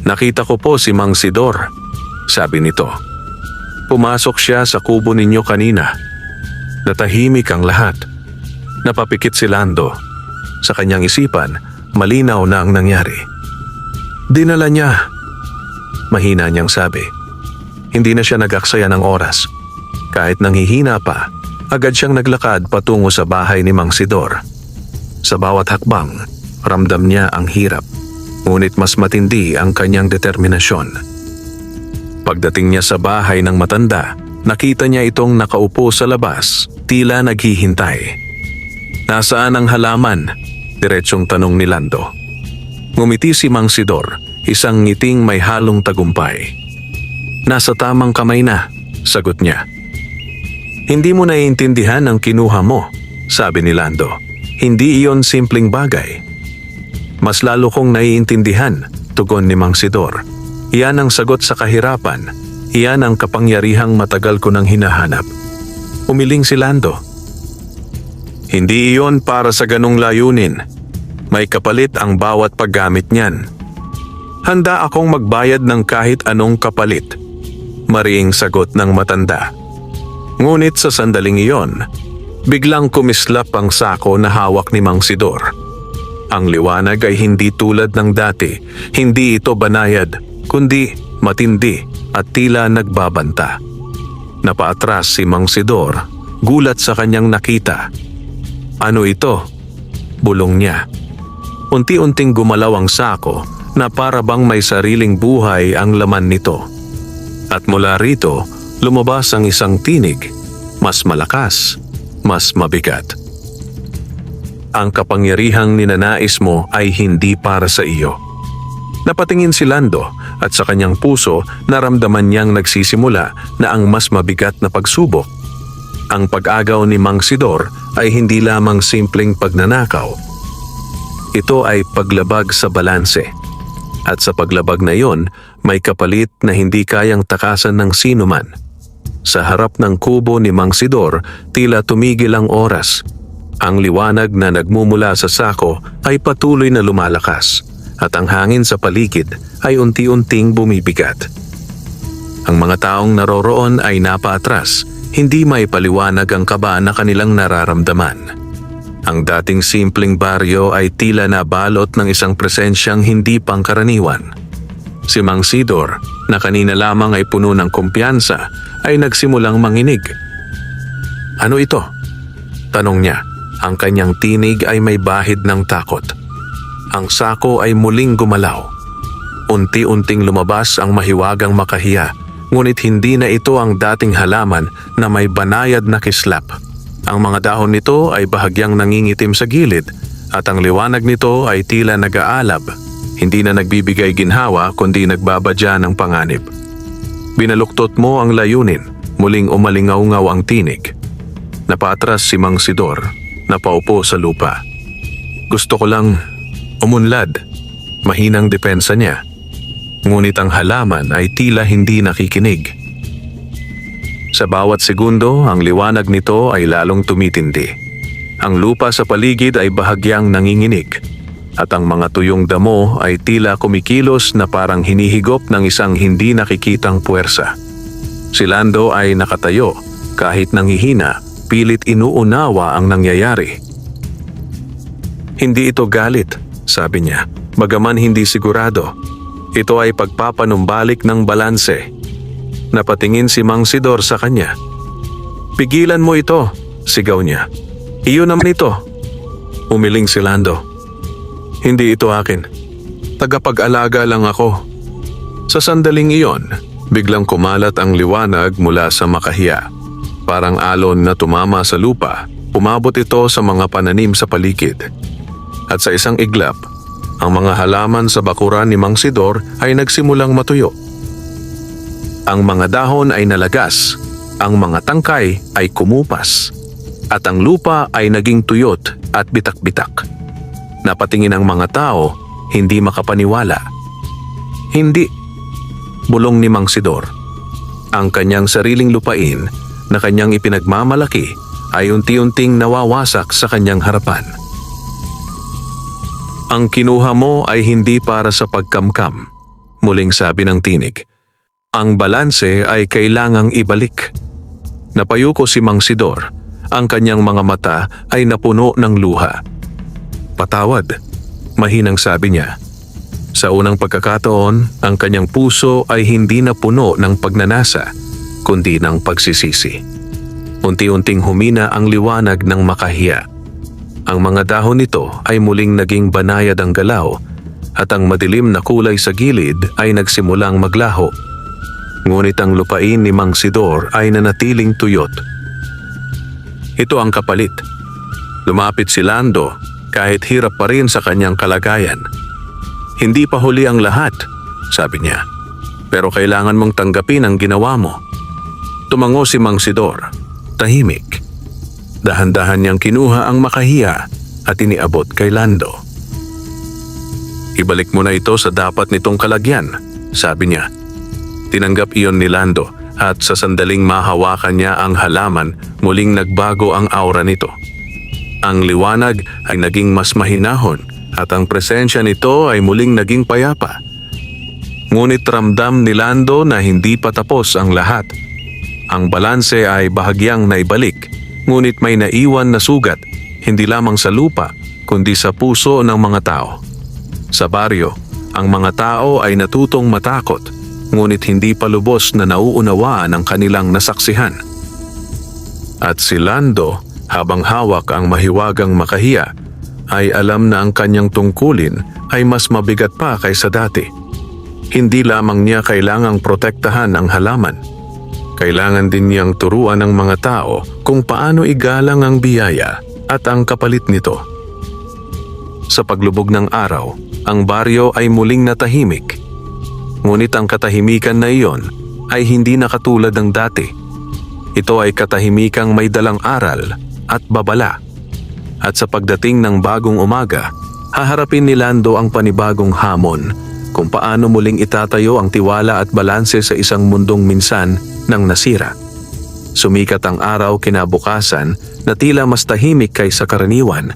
Nakita ko po si Mang Sidor, sabi nito. Pumasok siya sa kubo ninyo kanina. Natahimik ang lahat. Napapikit si Lando. Sa kanyang isipan, malinaw na ang nangyari. Dinala niya. Mahina niyang sabi. Hindi na siya nag-aksaya ng oras. Kahit nanghihina pa, agad siyang naglakad patungo sa bahay ni Mang Sidor. Sa bawat hakbang, ramdam niya ang hirap. Ngunit mas matindi ang kanyang determinasyon. Pagdating niya sa bahay ng matanda, nakita niya itong nakaupo sa labas, tila naghihintay. Nasaan ang halaman? Diretsong tanong ni Lando. Ngumiti si Mang Sidor, isang ngiting may halong tagumpay. Nasa tamang kamay na, sagot niya. Hindi mo naiintindihan ang kinuha mo, sabi ni Lando. Hindi iyon simpleng bagay. Mas lalo kong naiintindihan, tugon ni Mang Sidor. Iyan ang sagot sa kahirapan. Iyan ang kapangyarihang matagal ko nang hinahanap. Umiling si Lando. Hindi iyon para sa ganong layunin. May kapalit ang bawat paggamit niyan. Handa akong magbayad ng kahit anong kapalit, mariing sagot ng matanda. Ngunit sa sandaling iyon, biglang kumislap ang sako na hawak ni Mang Sidor. Ang liwanag ay hindi tulad ng dati, hindi ito banayad, kundi matindi at tila nagbabanta. Napaatras si Mang Sidor, gulat sa kanyang nakita. Ano ito? Bulong niya. Unti-unting gumalaw ang sako na para bang may sariling buhay ang laman nito. At mula rito, lumabas ang isang tinig, mas malakas, mas mabigat. Ang kapangyarihang ninanais mo ay hindi para sa iyo. Napatingin si Lando at sa kanyang puso naramdaman niyang nagsisimula na ang mas mabigat na pagsubok. Ang pag-agaw ni Mang Sidor ay hindi lamang simpleng pagnanakaw. Ito ay paglabag sa balanse. At sa paglabag na iyon, may kapalit na hindi kayang takasan ng sino man. Sa harap ng kubo ni Mang Sidor, tila tumigil ang oras. Ang liwanag na nagmumula sa sako ay patuloy na lumalakas at ang hangin sa paligid ay unti-unting bumibigat. Ang mga taong naroroon ay napaatras, hindi may paliwanag ang kaba na kanilang nararamdaman. Ang dating simpleng baryo ay tila nabalot ng isang presensyang hindi pangkaraniwan. Si Mang Sidor, na kanina lamang ay puno ng kumpiyansa, ay nagsimulang manginig. Ano ito? Tanong niya. Ang kanyang tinig ay may bahid ng takot. Ang sako ay muling gumalaw. Unti-unting lumabas ang mahiwagang makahiya, ngunit hindi na ito ang dating halaman na may banayad na kislap. Ang mga dahon nito ay bahagyang nangingitim sa gilid at ang liwanag nito ay tila nag-aalab, hindi na nagbibigay ginhawa kundi nagbabadya ng panganib. Binaluktot mo ang layunin, muling umalingaw-ngaw ang tinig. Napatras si Mang Sidor, napaupo sa lupa. Gusto ko lang umunlad, mahinang depensa niya. Ngunit ang halaman ay tila hindi nakikinig. Sa bawat segundo, ang liwanag nito ay lalong tumitindi. Ang lupa sa paligid ay bahagyang nanginginig at ang mga tuyong damo ay tila kumikilos na parang hinihigop ng isang hindi nakikitang puwersa. Si Lando ay nakatayo, kahit nanghihina, pilit inuunawa ang nangyayari. Hindi ito galit, sabi niya, bagaman hindi sigurado. Ito ay pagpapanumbalik ng balanse. Napatingin si Mang Sidor sa kanya. Pigilan mo ito, sigaw niya. Iyo naman ito. Umiling si Lando. Hindi ito akin. Tagapag-alaga lang ako. Sa sandaling iyon, biglang kumalat ang liwanag mula sa makahiya. Parang alon na tumama sa lupa, umabot ito sa mga pananim sa paligid. At sa isang iglap, ang mga halaman sa bakuran ni Mang Sidor ay nagsimulang matuyo. Ang mga dahon ay nalagas, ang mga tangkay ay kumupas, at ang lupa ay naging tuyot at bitak-bitak. Napatingin ang mga tao, hindi makapaniwala. Hindi, bulong ni Mang Sidor. Ang kanyang sariling lupain na kanyang ipinagmamalaki ay unti-unting nawawasak sa kanyang harapan. Ang kinuha mo ay hindi para sa pagkamkam, muling sabi ng tinig. Ang balanse ay kailangang ibalik. Napayuko si Mang Sidor. Ang kanyang mga mata ay napuno ng luha. Patawad, mahinang sabi niya. Sa unang pagkakataon, ang kanyang puso ay hindi napuno ng pagnanasa, kundi ng pagsisisi. Unti-unting humina ang liwanag ng makahiya. Ang mga dahon nito ay muling naging banayad ang galaw at ang madilim na kulay sa gilid ay nagsimulang maglaho. Ngunit ang lupain ni Mang Sidor ay nanatiling tuyot. Ito ang kapalit. Lumapit si Lando kahit hirap pa rin sa kanyang kalagayan. Hindi pa huli ang lahat, sabi niya. Pero kailangan mong tanggapin ang ginawa mo. Tumango si Mang Sidor, tahimik. Dahan-dahan niyang kinuha ang makahiya at iniabot kay Lando. Ibalik mo na ito sa dapat nitong kalagyan, sabi niya. Tinanggap iyon ni Lando at sa sandaling mahawakan niya ang halaman, muling nagbago ang aura nito. Ang liwanag ay naging mas mahinahon at ang presensya nito ay muling naging payapa. Ngunit ramdam ni Lando na hindi pa tapos ang lahat. Ang balanse ay bahagyang naibalik, ngunit may naiwan na sugat, hindi lamang sa lupa, kundi sa puso ng mga tao. Sa baryo, ang mga tao ay natutong matakot, ngunit hindi pa lubos na nauunawaan ang kanilang nasaksihan. At si Lando, habang hawak ang mahiwagang makahiya, ay alam na ang kanyang tungkulin ay mas mabigat pa kaysa dati. Hindi lamang niya kailangang protektahan ang halaman. Kailangan din niyang turuan ng mga tao kung paano igalang ang biyaya at ang kapalit nito. Sa paglubog ng araw, ang baryo ay muling natahimik. Ngunit ang katahimikan na iyon ay hindi na katulad ng dati. Ito ay katahimikang may dalang aral at babala. At sa pagdating ng bagong umaga, haharapin ni Lando ang panibagong hamon kung paano muling itatayo ang tiwala at balanse sa isang mundong minsan nang nasira. Sumikat ang araw kinabukasan na tila mas tahimik kaysa karaniwan.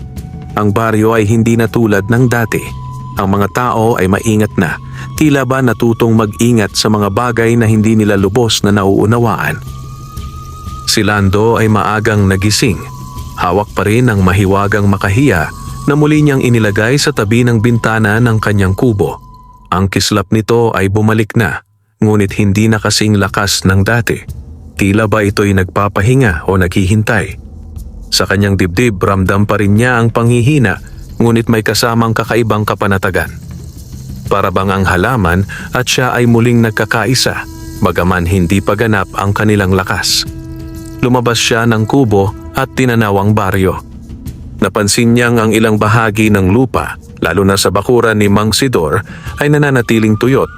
Ang baryo ay hindi na tulad ng dati. Ang mga tao ay maingat na, tila ba natutong mag-ingat sa mga bagay na hindi nila lubos na nauunawaan. Si Lando ay maagang nagising. Hawak pa rin ang mahiwagang makahiya na muli niyang inilagay sa tabi ng bintana ng kanyang kubo. Ang kislap nito ay bumalik na, ngunit hindi na kasing lakas ng dati. Tila ba ito'y nagpapahinga o naghihintay. Sa kanyang dibdib, ramdam pa rin niya ang panghihina, ngunit may kasamang kakaibang kapanatagan. Para bang ang halaman at siya ay muling nagkakaisa, bagaman hindi pa ganap ang kanilang lakas. Lumabas siya ng kubo at tinanaw ang baryo. Napansin niyang ang ilang bahagi ng lupa, lalo na sa bakuran ni Mang Sidor, ay nananatiling tuyot.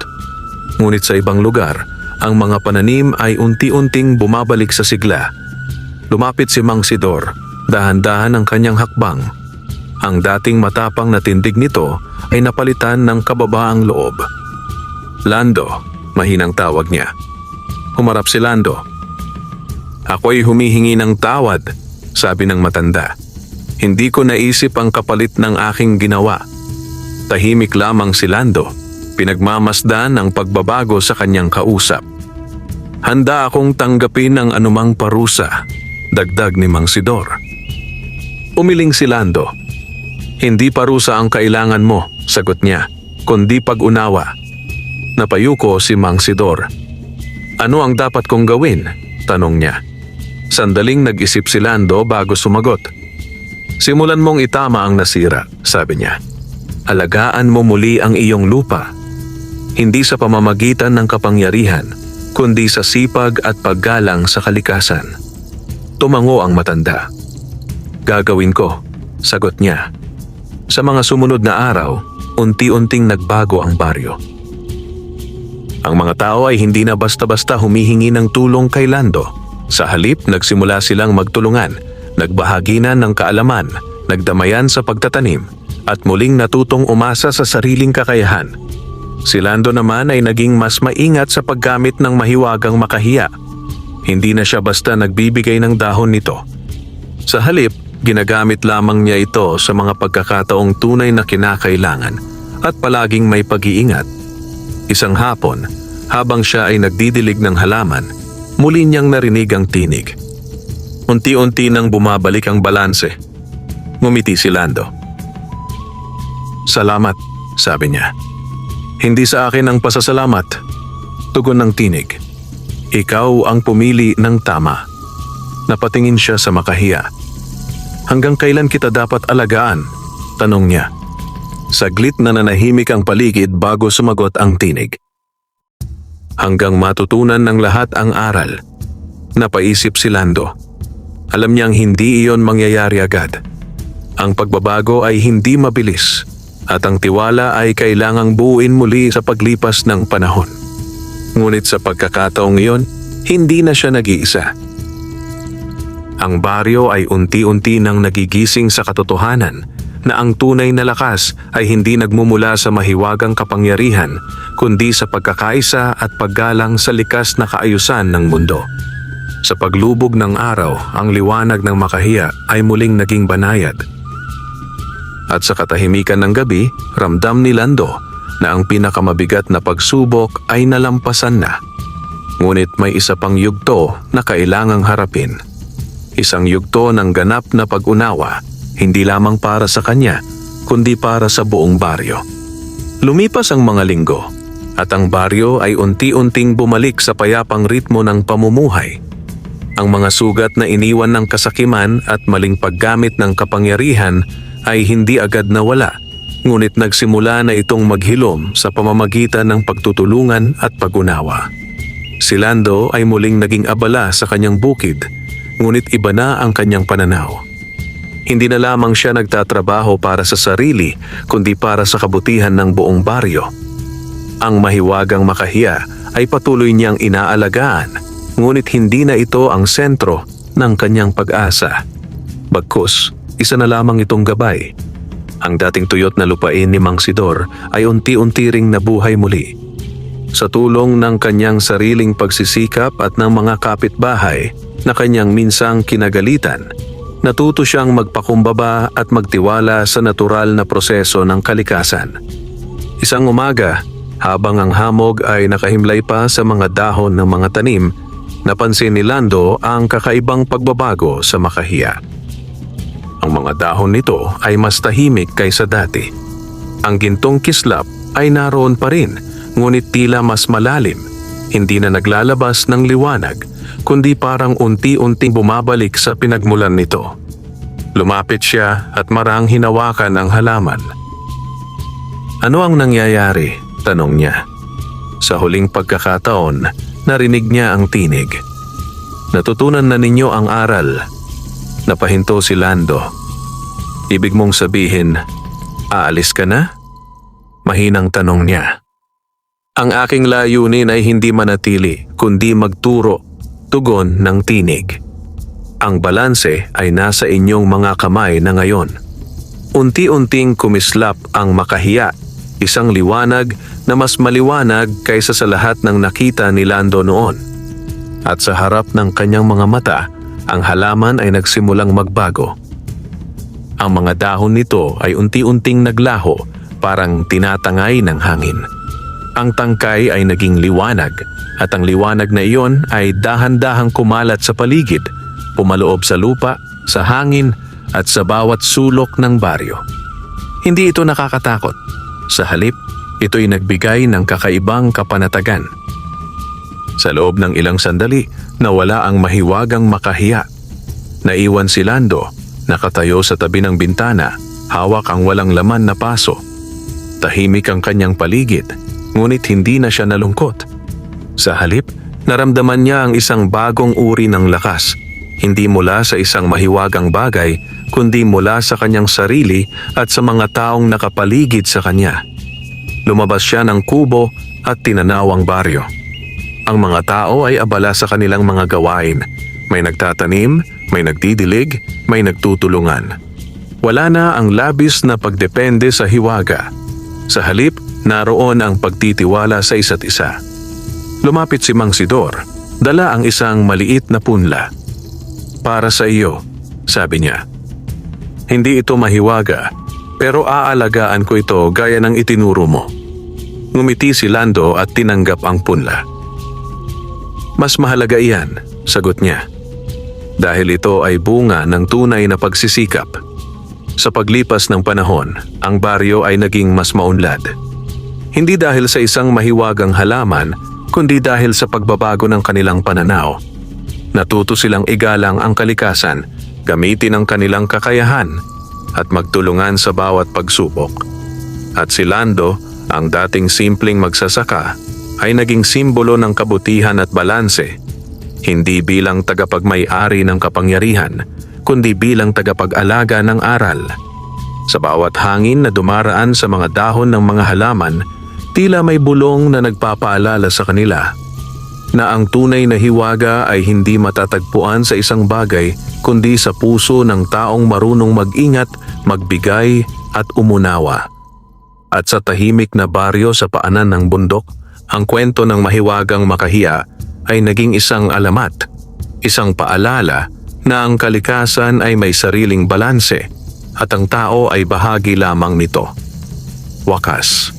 Ngunit sa ibang lugar, ang mga pananim ay unti-unting bumabalik sa sigla. Lumapit si Mang Sidor, dahan-dahan ang kanyang hakbang. Ang dating matapang na tindig nito ay napalitan ng kababaang loob. Lando, mahinang tawag niya. Humarap si Lando. "Ako'y humihingi ng tawad," sabi ng matanda. "Hindi ko naisip ang kapalit ng aking ginawa." Tahimik lamang si Lando, pinagmamasdan ang pagbabago sa kanyang kausap. "Handa akong tanggapin ang anumang parusa," dagdag ni Mang Sidor. Umiling si Lando. "Hindi parusa ang kailangan mo," sagot niya, "kundi pag-unawa." Napayuko si Mang Sidor. "Ano ang dapat kong gawin?" tanong niya. Sandaling nag-isip si Lando bago sumagot. "Simulan mong itama ang nasira," sabi niya. "Alagaan mo muli ang iyong lupa. Hindi sa pamamagitan ng kapangyarihan, kundi sa sipag at paggalang sa kalikasan." Tumango ang matanda. "Gagawin ko," sagot niya. Sa mga sumunod na araw, unti-unting nagbago ang baryo. Ang mga tao ay hindi na basta-basta humihingi ng tulong kay Lando. Sa halip, nagsimula silang magtulungan, nagbahaginan ng kaalaman, nagdamayan sa pagtatanim, at muling natutong umasa sa sariling kakayahan. Si Lando naman ay naging mas maingat sa paggamit ng mahiwagang makahiya. Hindi na siya basta nagbibigay ng dahon nito. Sa halip, ginagamit lamang niya ito sa mga pagkakataong tunay na kinakailangan at palaging may pag-iingat. Isang hapon, habang siya ay nagdidilig ng halaman, muli niyang narinig ang tinig. Unti-unti nang bumabalik ang balanse. Ngumiti si Lando. "Salamat," sabi niya. "Hindi sa akin ang pasasalamat," tugon ng tinig. "Ikaw ang pumili ng tama." Napatingin siya sa makahiya. "Hanggang kailan kita dapat alagaan?" tanong niya. Saglit na nanahimik ang paligid bago sumagot ang tinig. "Hanggang matutunan ng lahat ang aral." Napaisip si Lando. Alam niyang hindi iyon mangyayari agad. Ang pagbabago ay hindi mabilis at ang tiwala ay kailangang buuin muli sa paglipas ng panahon. Ngunit sa pagkakataong iyon, hindi na siya nag-iisa. Ang baryo ay unti-unti nang nagigising sa katotohanan na ang tunay na lakas ay hindi nagmumula sa mahiwagang kapangyarihan, kundi sa pagkakaisa at paggalang sa likas na kaayusan ng mundo. Sa paglubog ng araw, ang liwanag ng makahiya ay muling naging banayad. At sa katahimikan ng gabi, ramdam ni Lando na ang pinakamabigat na pagsubok ay nalampasan na. Ngunit may isa pang yugto na kailangang harapin. Isang yugto ng ganap na pag-unawa, hindi lamang para sa kanya, kundi para sa buong baryo. Lumipas ang mga linggo, at ang baryo ay unti-unting bumalik sa payapang ritmo ng pamumuhay. Ang mga sugat na iniwan ng kasakiman at maling paggamit ng kapangyarihan ay hindi agad nawala, ngunit nagsimula na itong maghilom sa pamamagitan ng pagtutulungan at pag-unawa. Si Lando ay muling naging abala sa kanyang bukid, ngunit iba na ang kanyang pananaw. Hindi na lamang siya nagtatrabaho para sa sarili, kundi para sa kabutihan ng buong baryo. Ang mahiwagang makahiya ay patuloy niyang inaalagaan, ngunit hindi na ito ang sentro ng kanyang pag-asa. Bagkus, isa na lamang itong gabay. Ang dating tuyot na lupain ni Mang Sidor ay unti-unti ring nabuhay muli. Sa tulong ng kanyang sariling pagsisikap at ng mga kapitbahay na kanyang minsang kinagalitan, natuto siyang magpakumbaba at magtiwala sa natural na proseso ng kalikasan. Isang umaga, habang ang hamog ay nakahimlay pa sa mga dahon ng mga tanim, napansin ni Lando ang kakaibang pagbabago sa makahiya. Ang mga dahon nito ay mas tahimik kaysa dati. Ang gintong kislap ay naroon pa rin, ngunit tila mas malalim, hindi na naglalabas ng liwanag, kundi parang unti-unting bumabalik sa pinagmulan nito. Lumapit siya at marang hinawakan ang halaman. "Ano ang nangyayari?" tanong niya. Sa huling pagkakataon, narinig niya ang tinig. "Natutunan na ninyo ang aral." Napahinto si Lando. "Ibig mong sabihin, aalis ka na?" Mahinang tanong niya. "Ang aking layunin ay hindi manatili, kundi magturo," tugon ng tinig. "Ang balanse ay nasa inyong mga kamay na ngayon." Unti-unting kumislap ang makahiya, isang liwanag na mas maliwanag kaysa sa lahat ng nakita ni Lando noon. At sa harap ng kanyang mga mata, ang halaman ay nagsimulang magbago. Ang mga dahon nito ay unti-unting naglaho, parang tinatangay ng hangin. Ang tangkay ay naging liwanag, at ang liwanag na iyon ay dahan-dahang kumalat sa paligid, pumaloob sa lupa, sa hangin, at sa bawat sulok ng baryo. Hindi ito nakakatakot. Sa halip, ito'y nagbigay ng kakaibang kapanatagan. Sa loob ng ilang sandali, nawala ang mahiwagang makahiya. Naiwan si Lando, nakatayo sa tabi ng bintana, hawak ang walang laman na paso. Tahimik ang kanyang paligid, ngunit hindi na siya nalungkot. Sa halip, naramdaman niya ang isang bagong uri ng lakas, hindi mula sa isang mahiwagang bagay, kundi mula sa kanyang sarili at sa mga taong nakapaligid sa kanya. Lumabas siya ng kubo at tinanaw ang baryo. Ang mga tao ay abala sa kanilang mga gawain. May nagtatanim, may nagdidilig, may nagtutulungan. Wala na ang labis na pagdepende sa hiwaga. Sa halip, naroon ang pagtitiwala sa isa't isa. Lumapit si Mang Sidor, dala ang isang maliit na punla. "Para sa iyo," sabi niya. "Hindi ito mahiwaga, pero aalagaan ko ito gaya ng itinuro mo." Ngumiti si Lando at tinanggap ang punla. "Mas mahalaga iyan," sagot niya. "Dahil ito ay bunga ng tunay na pagsisikap." Sa paglipas ng panahon, ang baryo ay naging mas maunlad. Hindi dahil sa isang mahiwagang halaman, kundi dahil sa pagbabago ng kanilang pananaw. Natuto silang igalang ang kalikasan, gamitin ang kanilang kakayahan, at magtulungan sa bawat pagsubok. At si Lando, ang dating simpleng magsasaka, ay naging simbolo ng kabutihan at balanse, hindi bilang tagapagmay-ari ng kapangyarihan, kundi bilang tagapag-alaga ng aral. Sa bawat hangin na dumaraan sa mga dahon ng mga halaman, tila may bulong na nagpapaalala sa kanila na ang tunay na hiwaga ay hindi matatagpuan sa isang bagay, kundi sa puso ng taong marunong mag-ingat, magbigay at umunawa. At sa tahimik na baryo sa paanan ng bundok, ang kwento ng mahiwagang makahiya ay naging isang alamat, isang paalala na ang kalikasan ay may sariling balanse at ang tao ay bahagi lamang nito. Wakas.